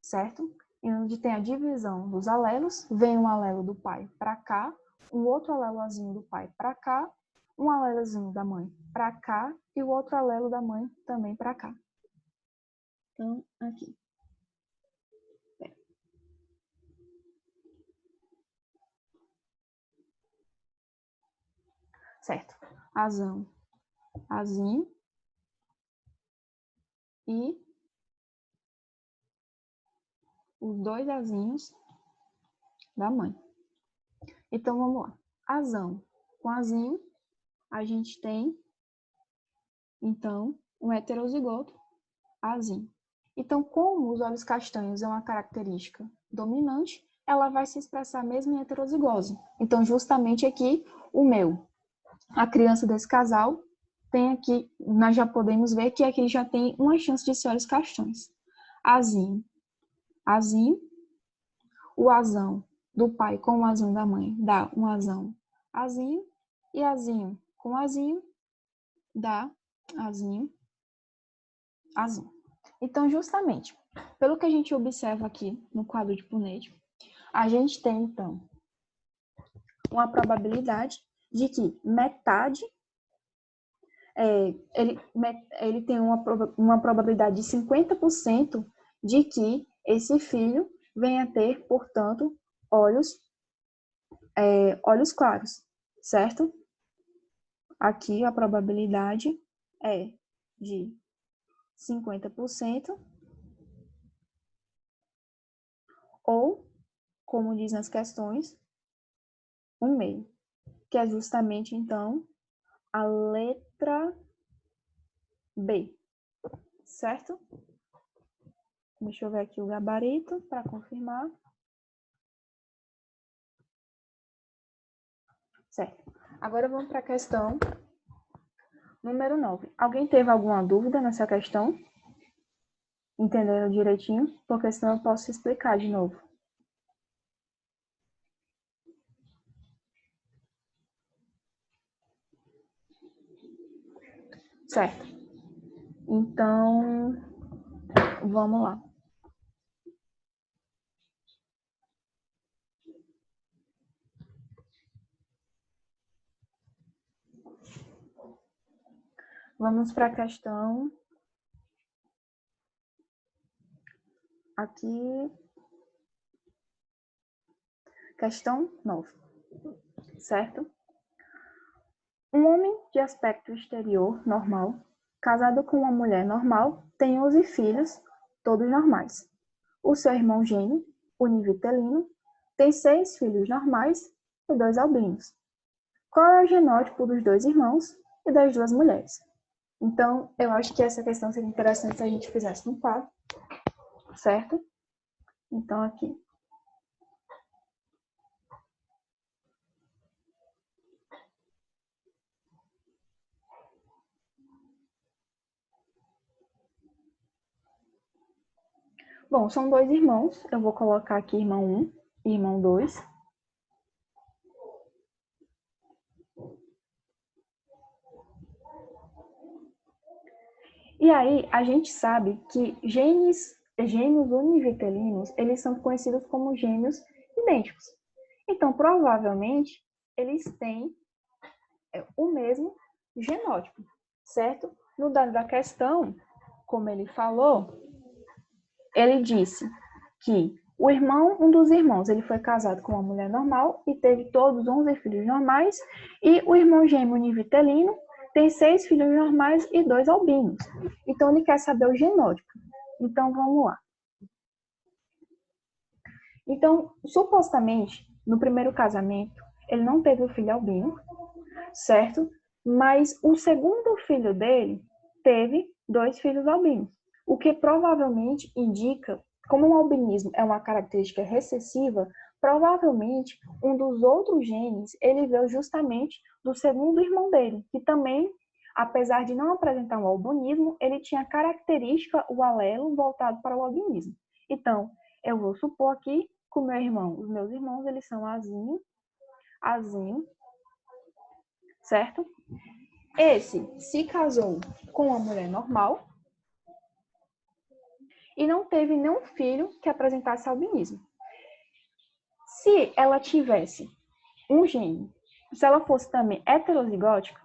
certo? E onde tem a divisão dos alelos, vem um alelo do pai para cá, um outro alelozinho do pai para cá, um alelozinho da mãe para cá e o outro alelo da mãe também para cá. Então, aqui. Certo. Azinho e os dois azinhos da mãe. Então, vamos lá. Azão com azinho, a gente tem, então, um heterozigoto azinho. Então, como os olhos castanhos é uma característica dominante, ela vai se expressar mesmo em heterozigose. Então, justamente aqui, a criança desse casal, tem aqui, nós já podemos ver que aqui já tem uma chance de ser olhos castanhos. Azinho, o azão do pai com o azinho da mãe dá um azinho, e azinho com azinho dá azinho. Então, justamente, pelo que a gente observa aqui no quadro de Punnett, a gente tem, então, uma probabilidade de que metade, ele tem uma probabilidade de 50% de que esse filho venha a ter, portanto, olhos claros, certo? Aqui a probabilidade é de 50%, ou, como diz nas questões, 1/2, que é justamente, então, a letra B, certo? Deixa eu ver aqui o gabarito para confirmar. Certo. Agora vamos para a questão número 9. Alguém teve alguma dúvida nessa questão? Entenderam direitinho? Porque senão eu posso explicar de novo. Certo. Então, vamos lá. Vamos para a questão aqui. Questão 9. Certo? Um homem de aspecto exterior normal, casado com uma mulher normal, tem 11 filhos, todos normais. O seu irmão gêmeo, univitelino, tem 6 filhos normais e 2 albinos. Qual é o genótipo dos 2 irmãos e das 2 mulheres? Então, eu acho que essa questão seria interessante se a gente fizesse no quadro, certo? Então, aqui. Bom, são dois irmãos. Eu vou colocar aqui irmão 1 e irmão 2. E aí, a gente sabe que gêmeos univitelinos, eles são conhecidos como gêmeos idênticos. Então, provavelmente, eles têm o mesmo genótipo, certo? No dado da questão, como ele falou, ele disse que um dos irmãos, ele foi casado com uma mulher normal e teve todos 11 filhos normais, e o irmão gêmeo univitelino tem 6 filhos normais e 2 albinos. Então, ele quer saber o genótipo. Então, vamos lá. Então, supostamente, no primeiro casamento, ele não teve o filho albino, certo? Mas o segundo filho dele teve 2 filhos albinos, o que provavelmente indica, como o albinismo é uma característica recessiva, provavelmente um dos outros genes ele veio justamente do segundo irmão dele, que também, apesar de não apresentar um albinismo, ele tinha característica, o alelo voltado para o albinismo. Então, eu vou supor aqui que os meus irmãos, eles são azinho, certo? Esse se casou com uma mulher normal e não teve nenhum filho que apresentasse albinismo. Se ela tivesse um gene, se ela fosse também heterozigótica,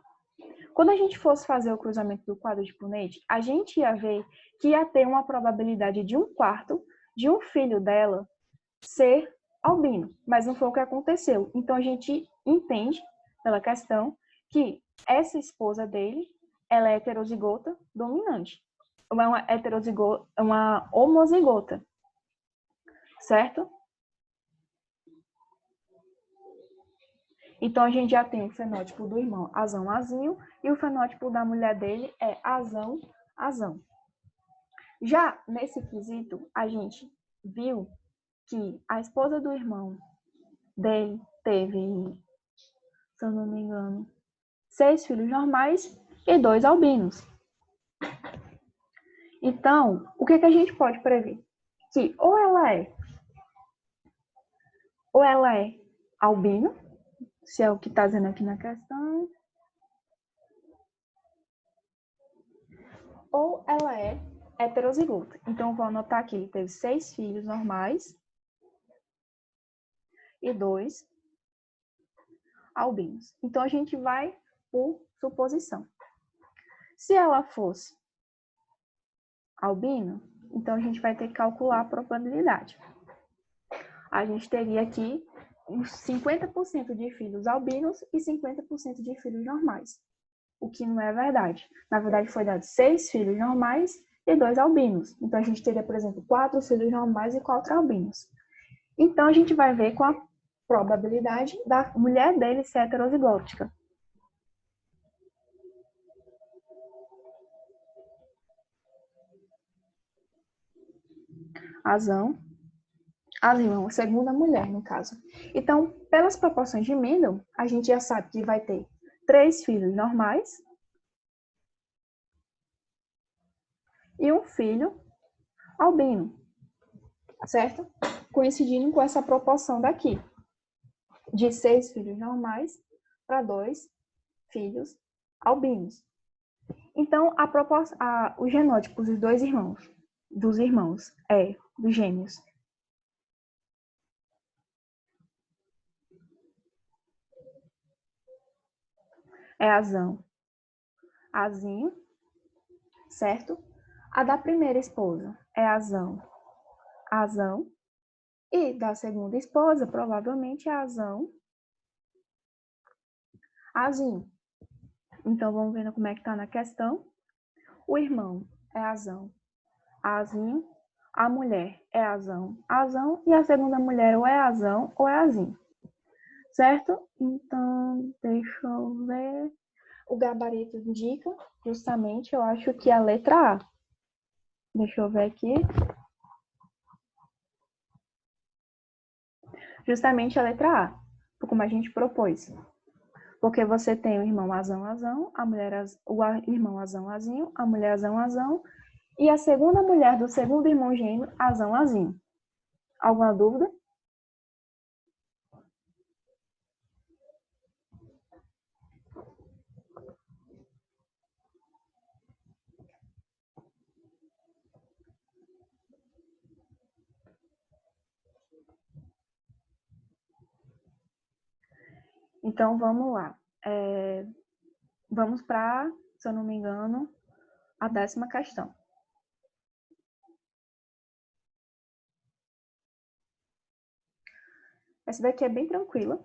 quando a gente fosse fazer o cruzamento do quadro de Punnett, a gente ia ver que ia ter uma probabilidade de 1/4 de um filho dela ser albino, mas não foi o que aconteceu. Então a gente entende pela questão que essa esposa dele, ela é heterozigota dominante. Uma homozigota, certo? Então a gente já tem o fenótipo do irmão azão-azinho e o fenótipo da mulher dele é azão-azão. Já nesse quesito, a gente viu que a esposa do irmão dele teve, se eu não me engano, 6 filhos normais e 2 albinos. Então, o que a gente pode prever? Que ou ela é albino, se é o que está dizendo aqui na questão, ou ela é heterozigota. Então, eu vou anotar aqui, ele teve 6 filhos normais e 2 albinos. Então, a gente vai por suposição. Se ela fosse albino, então a gente vai ter que calcular a probabilidade. A gente teria aqui uns 50% de filhos albinos e 50% de filhos normais, o que não é verdade. Na verdade, foi dado 6 filhos normais e 2 albinos. Então, a gente teria, por exemplo, 4 filhos normais e 4 albinos. Então, a gente vai ver com a probabilidade da mulher dele ser heterozigótica. Azão, a segunda mulher, no caso. Então, pelas proporções de Mendel, a gente já sabe que vai ter 3 filhos normais e um filho albino, certo? Coincidindo com essa proporção daqui, de 6 filhos normais para 2 filhos albinos. Então, os genótipos dos irmãos, dos gêmeos, é azão, azinho, certo? A da primeira esposa é azão, e da segunda esposa, provavelmente, é azão, azinho. Então, vamos ver como é que está na questão. O irmão é azão, azinho. A mulher é azão, e a segunda mulher ou é azão ou é azinho. Certo? Então, deixa eu ver. o gabarito indica justamente, eu acho que a letra A. Deixa eu ver aqui. Justamente a letra A, como a gente propôs. Porque você tem o irmão azão, azão, o irmão azão, azinho, a mulher azão, azão, e a segunda mulher do segundo irmão gêmeo, azão, azinho. Alguma dúvida? Então, vamos lá. Vamos para, se eu não me engano, a 10ª questão. Essa daqui é bem tranquila.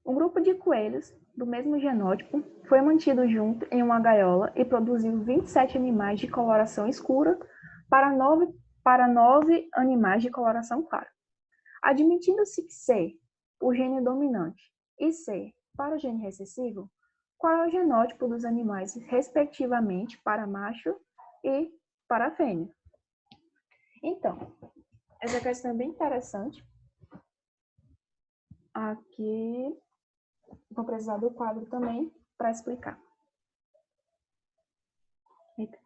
Um grupo de coelhos do mesmo genótipo foi mantido junto em uma gaiola e produziu 27 animais de coloração escura para 9 animais de coloração clara. Admitindo-se que C, o gene dominante, e C, para o gene recessivo, qual é o genótipo dos animais, respectivamente, para macho e para fêmea? Então, essa questão é bem interessante. Aqui, vou precisar do quadro também para explicar. Eita.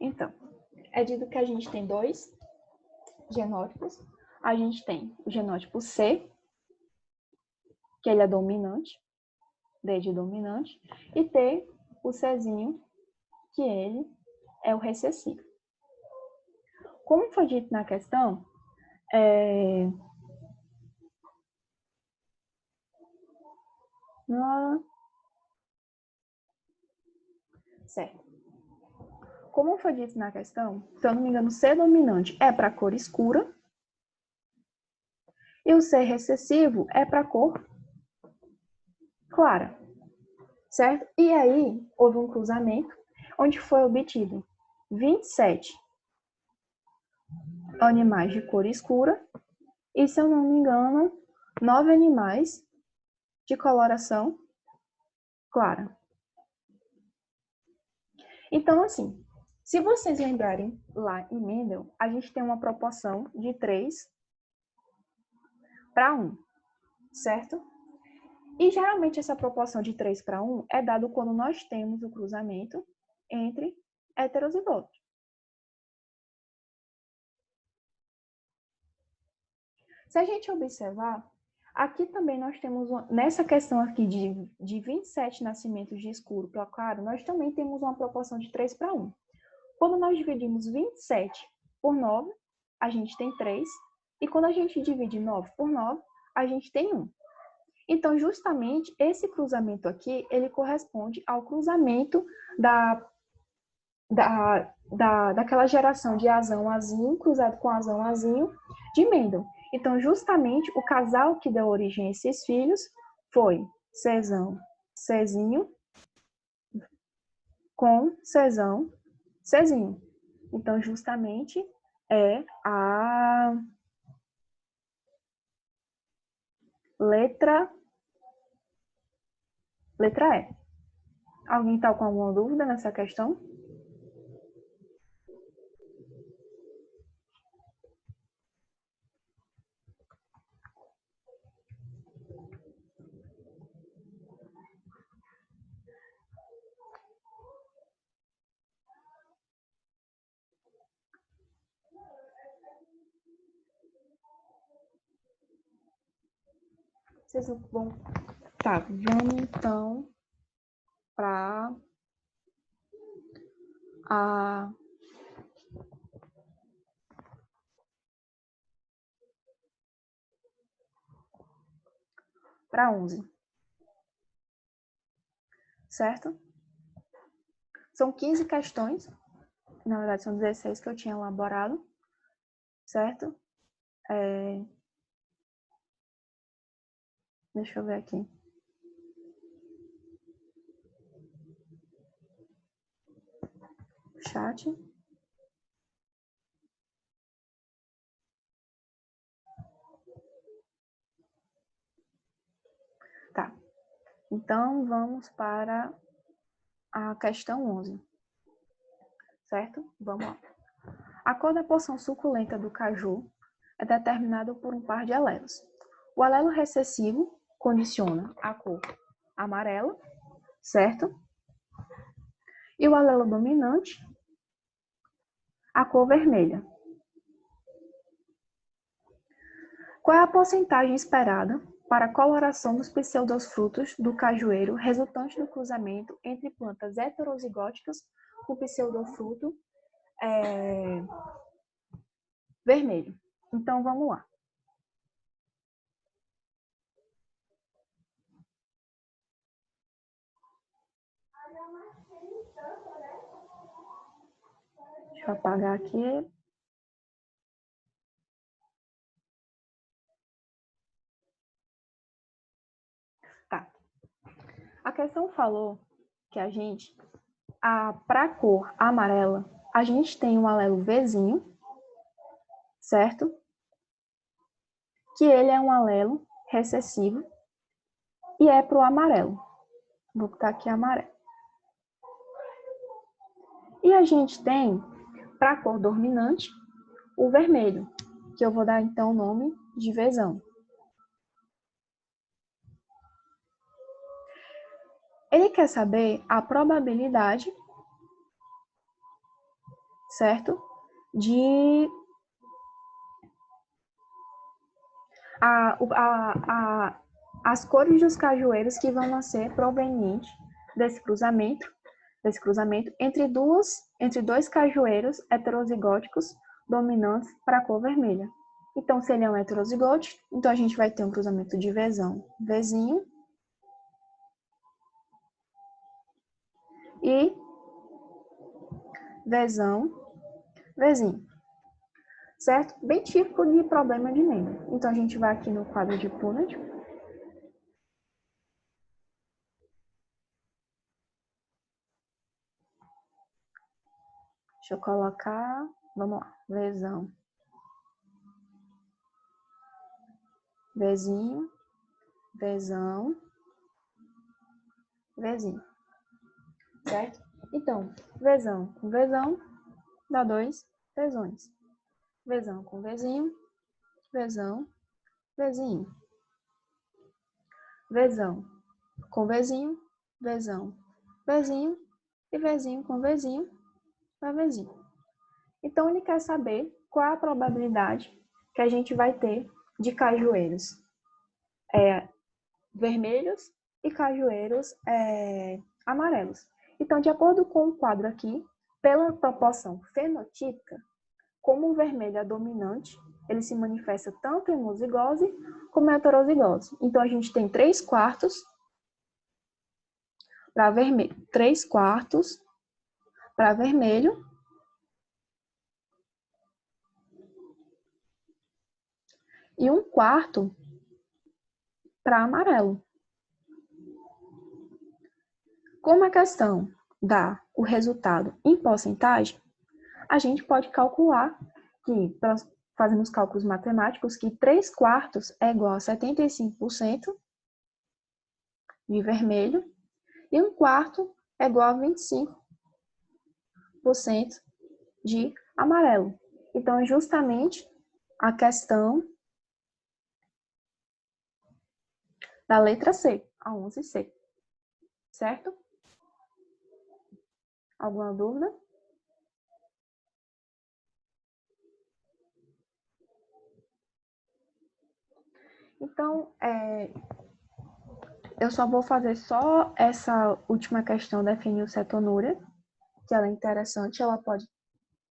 Então, é dito que a gente tem 2 genótipos. A gente tem o genótipo C, que ele é dominante, D de dominante, e T, o Czinho, que ele é o recessivo. Como foi dito na questão, certo. Como foi dito na questão, se eu não me engano, o C dominante é para cor escura e o C recessivo é para cor clara, certo? E aí houve um cruzamento onde foi obtido 27 animais de cor escura e, se eu não me engano, 9 animais de coloração clara. Então, assim, se vocês lembrarem lá em Mendel, a gente tem uma proporção de 3 para 1, certo? E geralmente essa proporção de 3 para 1 é dado quando nós temos o cruzamento entre heterozigotos. Se a gente observar, aqui também nós temos, nessa questão aqui de 27 nascimentos de escuro para claro, nós também temos uma proporção de 3 para 1. Quando nós dividimos 27 por 9, a gente tem 3. E quando a gente divide 9 por 9, a gente tem 1. Então, justamente, esse cruzamento aqui, ele corresponde ao cruzamento daquela geração de azão, azinho, cruzado com azão, azinho, de Mendel. Então, justamente, o casal que deu origem a esses filhos foi Czão, Czinho, com Czão, Czinho. Então, justamente, é a letra E. Alguém está com alguma dúvida nessa questão? Vocês vão... Tá, vamos então para a para 11, certo? São 15 questões, na verdade são 16 que eu tinha elaborado, certo? Deixa eu ver aqui. chat. Tá. Então, vamos para a questão 11. Certo? Vamos lá. A cor da porção suculenta do caju é determinada por um par de alelos. O alelo recessivo condiciona a cor amarela, certo? E o alelo dominante, a cor vermelha. Qual é a porcentagem esperada para a coloração dos pseudofrutos do cajueiro resultante do cruzamento entre plantas heterozigóticas com pseudofruto vermelho? Então, vamos lá. Deixa eu apagar aqui. Tá. A questão falou que para a cor amarela, a gente tem um alelo Vzinho, certo? Que ele é um alelo recessivo e é para o amarelo. Vou botar aqui amarelo. E a gente tem, para a cor dominante, o vermelho, que eu vou dar então o nome de Vzão. Ele quer saber a probabilidade, certo? De as cores dos cajueiros que vão nascer provenientes desse cruzamento entre dois cajueiros heterozigóticos dominantes para a cor vermelha. Então, se ele é um heterozigótico, então a gente vai ter um cruzamento de Vzão, Vzinho, e Vzão, Vzinho. Certo? Bem típico de problema de membro. Então, a gente vai aqui no quadro de Punnett. Deixa eu colocar, vamos lá, Vzão, Vzinho, Vzão, Vzinho. Certo? Então, Vzão com Vzão dá 2 Vzões. Vzão com Vzinho, Vzão, Vzinho. Vzão com Vzinho, Vzão, Vzinho, e Vzinho com Vzinho, dá Vzinho. Então, ele quer saber qual é a probabilidade que a gente vai ter de cajueiros vermelhos e cajueiros amarelos. Então, de acordo com o quadro aqui, pela proporção fenotípica, como o vermelho é dominante, ele se manifesta tanto em homozigose como em heterozigose. Então, a gente tem 3/4 para vermelho, 3/4 para vermelho e 1/4 para amarelo. Como a questão dá o resultado em porcentagem, a gente pode calcular que, fazendo os cálculos matemáticos, que 3/4 é igual a 75% de vermelho e 1/4 é igual a 25% de amarelo. Então, é justamente a questão da letra C, a 11C. Certo? Alguma dúvida? Então, eu só vou fazer só essa última questão da fenilcetonúria, que ela é interessante,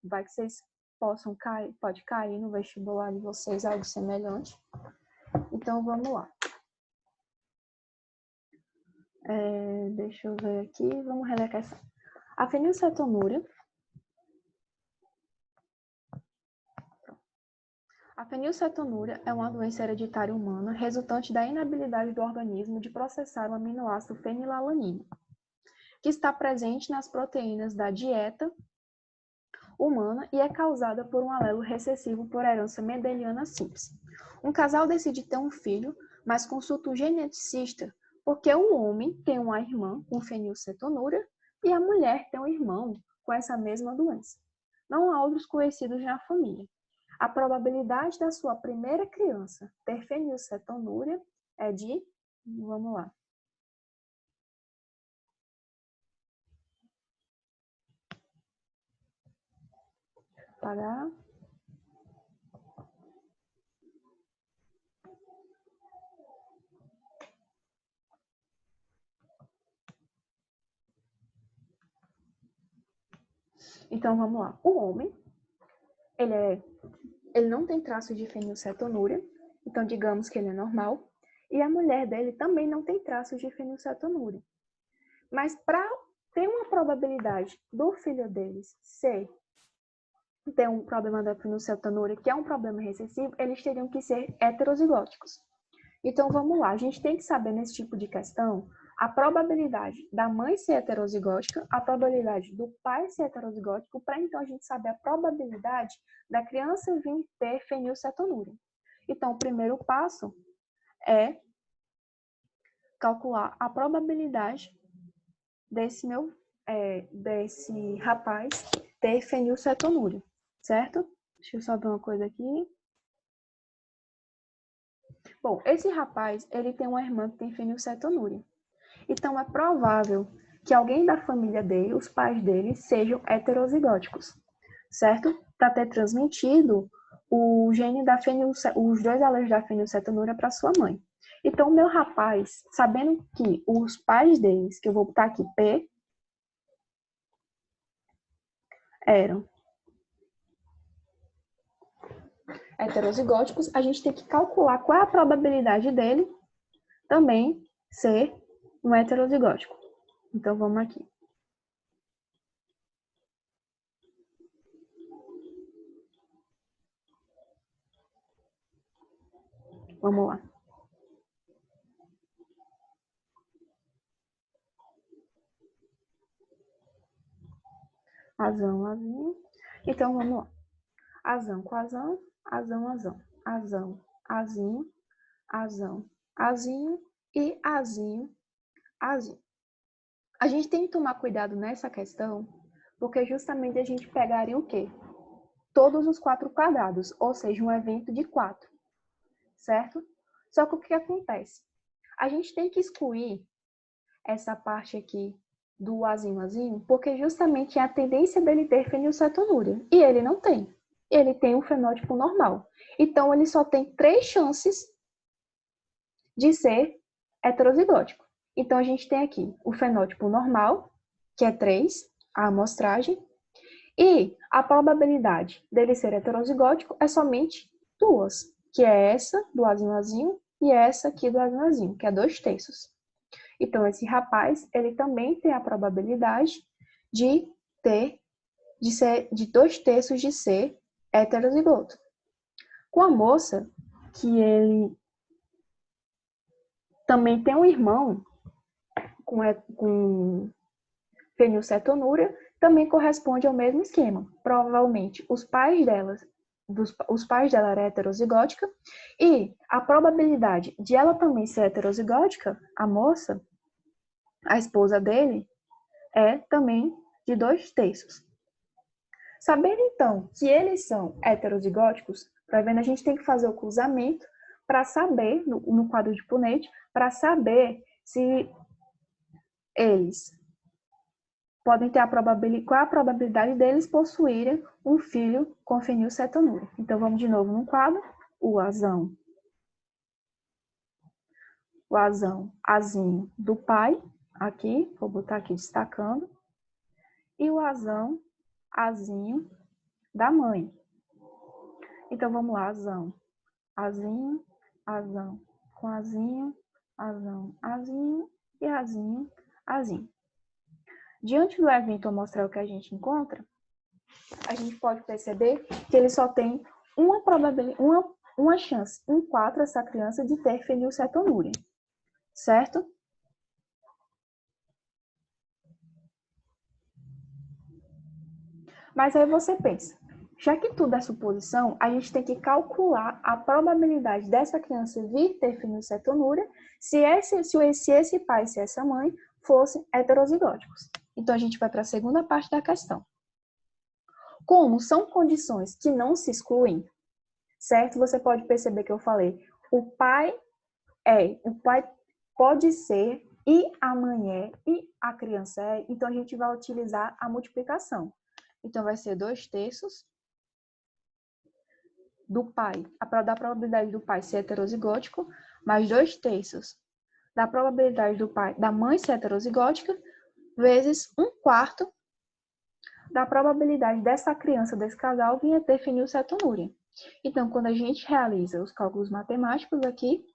vai que vocês possam cair, pode cair no vestibular de vocês algo semelhante. Então, vamos lá. Deixa eu ver aqui, vamos reler a questão. A fenilcetonúria é uma doença hereditária humana resultante da inabilidade do organismo de processar o aminoácido fenilalanina, que está presente nas proteínas da dieta humana e é causada por um alelo recessivo por herança mendeliana simples. Um casal decide ter um filho, mas consulta um geneticista porque o homem tem uma irmã com fenilcetonúria e a mulher tem um irmão com essa mesma doença. Não há outros conhecidos na família. A probabilidade da sua primeira criança ter fenilcetonúria é de, vamos lá, pagar. Então, vamos lá. O homem, ele não tem traço de fenilcetonúria, então digamos que ele é normal, e a mulher dele também não tem traços de fenilcetonúria. Mas para ter uma probabilidade do filho deles ter um problema da fenilcetonúria, que é um problema recessivo, eles teriam que ser heterozigóticos. Então, vamos lá. A gente tem que saber, nesse tipo de questão, a probabilidade da mãe ser heterozigótica, a probabilidade do pai ser heterozigótico, para então a gente saber a probabilidade da criança vir ter fenilcetonúria. Então, o primeiro passo é calcular a probabilidade desse rapaz ter fenilcetonúria, certo? Deixa eu só ver uma coisa aqui. Bom, esse rapaz, ele tem uma irmã que tem fenilcetonúria. Então, é provável que alguém da família dele, os pais dele, sejam heterozigóticos, certo? Para ter transmitido o gene da os dois alelos da fenilcetonúria para sua mãe. Então, o meu rapaz, sabendo que os pais deles, que eu vou botar aqui P, eram heterozigóticos, a gente tem que calcular qual é a probabilidade dele também ser um heterozigótico. Então, vamos aqui. Vamos lá. Azão, azinho. Então, vamos lá. Azão com azão, azão, azão. Azão, azinho, azão, azinho e azinho, azinho. A gente tem que tomar cuidado nessa questão, porque justamente a gente pegaria o quê? Todos os 4 quadrados, ou seja, um evento de 4, certo? Só que o que acontece? A gente tem que excluir essa parte aqui do azinho, porque justamente é a tendência dele ter fenilcetonúria, e ele não tem. Ele tem um fenótipo normal. Então, ele só tem 3 chances de ser heterozigótico. Então, a gente tem aqui o fenótipo normal, que é 3, a amostragem, e a probabilidade dele ser heterozigótico é somente 2, que é essa do azinho e essa aqui do azinho, que é 2/3. Então, esse rapaz, ele também tem a probabilidade de ser de 2/3 de ser heterozigoto. Com a moça, que ele também tem um irmão com fenilcetonúria, também corresponde ao mesmo esquema. Provavelmente, os pais dela eram heterozigótica, e a probabilidade de ela também ser heterozigótica, a moça, a esposa dele, é também de 2/3. Sabendo, então, que eles são heterozigóticos, para ver, a gente tem que fazer o cruzamento para saber, no quadro de Punnett, para saber se eles podem ter qual é a probabilidade deles possuírem um filho com fenilcetonúria. Então, vamos de novo no quadro. O azão, azinho do pai, aqui, vou botar aqui destacando, e o azão, azinho da mãe. Então, vamos lá, azão, azinho, azão, com azinho, azão, azinho e azinho, azinho. Diante do evento amostral que a gente encontra, a gente pode perceber que ele só tem uma chance em 4, essa criança, de ter fenilcetonúria, certo? Mas aí você pensa, já que tudo é suposição, a gente tem que calcular a probabilidade dessa criança vir ter fenilcetonúria se esse pai e se essa mãe fossem heterozigóticos. Então, a gente vai para a segunda parte da questão. Como são condições que não se excluem, certo? Você pode perceber que eu falei, o pai pode ser, e a mãe é, e a criança é, então a gente vai utilizar a multiplicação. Então, vai ser 2/3 do pai, da probabilidade do pai ser heterozigótico, mais 2/3 da probabilidade da mãe ser heterozigótica, vezes 1/4 da probabilidade dessa criança, desse casal, vir a ter fenilcetonúria. Então, quando a gente realiza os cálculos matemáticos aqui,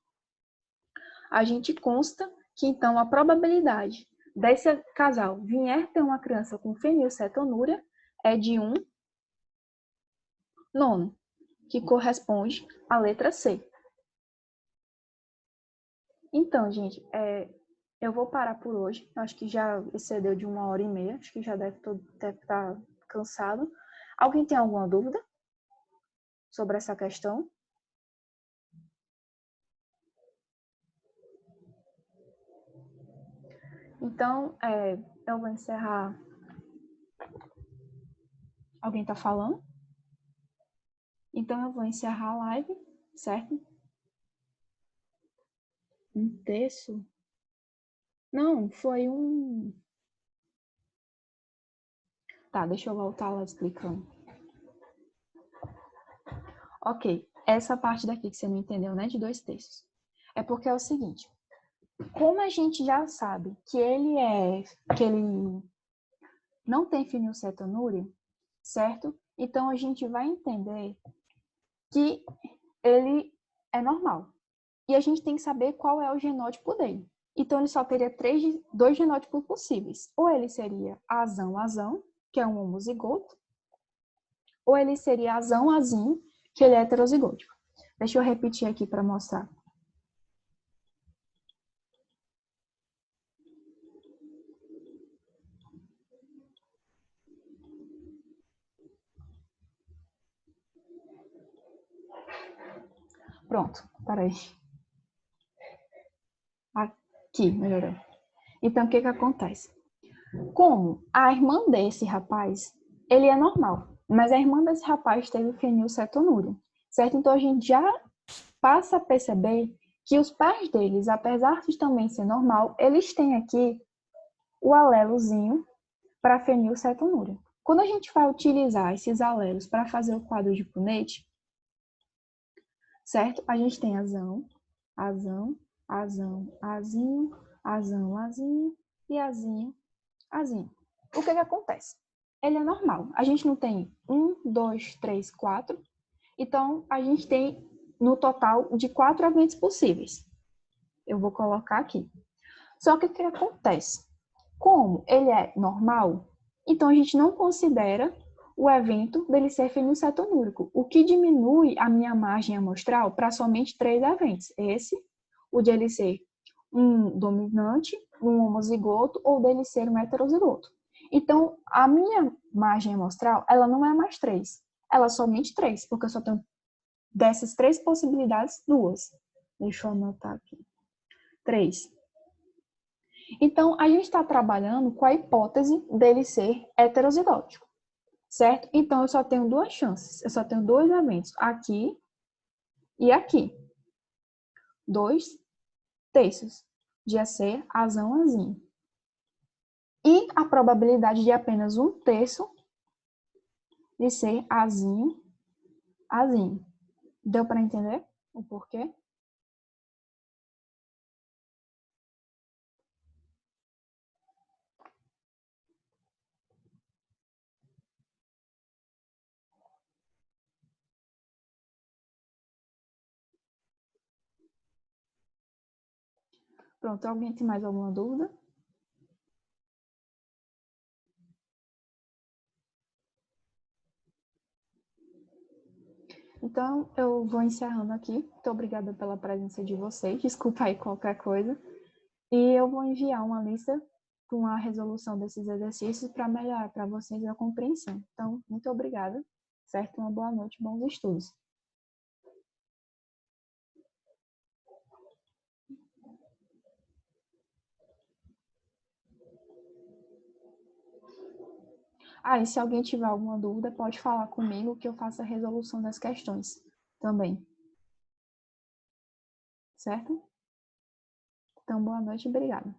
a gente consta que, então, a probabilidade desse casal vier ter uma criança com fenilcetonúria é de 1/9, que corresponde à letra C. Então, gente, eu vou parar por hoje. Acho que já excedeu de 1h30. Acho que já deve estar cansado. Alguém tem alguma dúvida sobre essa questão? Então, eu vou encerrar. Alguém está falando? Então, eu vou encerrar a live, certo? 1/3? Não, foi um... Tá, deixa eu voltar lá explicando. Ok, essa parte daqui que você não entendeu, né, de 2/3. É porque é o seguinte, como a gente já sabe que ele não tem fenilcetonúria, certo? Então, a gente vai entender que ele é normal. E a gente tem que saber qual é o genótipo dele. Então, ele só teria dois genótipos possíveis. Ou ele seria azão, que é um homozigoto, ou ele seria azão, que ele é heterozigótico. Deixa eu repetir aqui para mostrar. Pronto, peraí. Aqui, melhorou. Então, o que acontece? Como a irmã desse rapaz, ele é normal, mas a irmã desse rapaz teve fenilcetonúria, certo? Então, a gente já passa a perceber que os pais deles, apesar de também ser normal, eles têm aqui o alelozinho para fenilcetonúria. Quando a gente vai utilizar esses alelos para fazer o quadro de Punnett, certo? A gente tem azão, azinho, azinho e azinho. O que acontece? Ele é normal. A gente não tem 1, 2, 3, 4. Então, a gente tem no total de 4 eventos possíveis. Eu vou colocar aqui. Só que o que acontece? Como ele é normal, então a gente não considera o evento dele ser fenilcetonúrico, o que diminui a minha margem amostral para somente 3 eventos. Esse, o de ele ser um dominante, um homozigoto ou dele ser um heterozigoto. Então, a minha margem amostral, ela não é mais 3, ela é somente 3, porque eu só tenho dessas 3 possibilidades, 2. Deixa eu anotar aqui. 3. Então, a gente está trabalhando com a hipótese dele ser heterozigótico, certo? Então, eu só tenho 2 chances, eu só tenho 2 eventos, aqui e aqui. 2/3 de ser azinho. E a probabilidade de apenas 1/3 de ser azinho. Deu para entender o porquê? Pronto, alguém tem mais alguma dúvida? Então, eu vou encerrando aqui. Muito obrigada pela presença de vocês. Desculpa aí qualquer coisa. E eu vou enviar uma lista com a resolução desses exercícios para melhorar para vocês a compreensão. Então, muito obrigada, certo? Uma boa noite, bons estudos. E se alguém tiver alguma dúvida, pode falar comigo que eu faço a resolução das questões também. Certo? Então, boa noite e obrigada.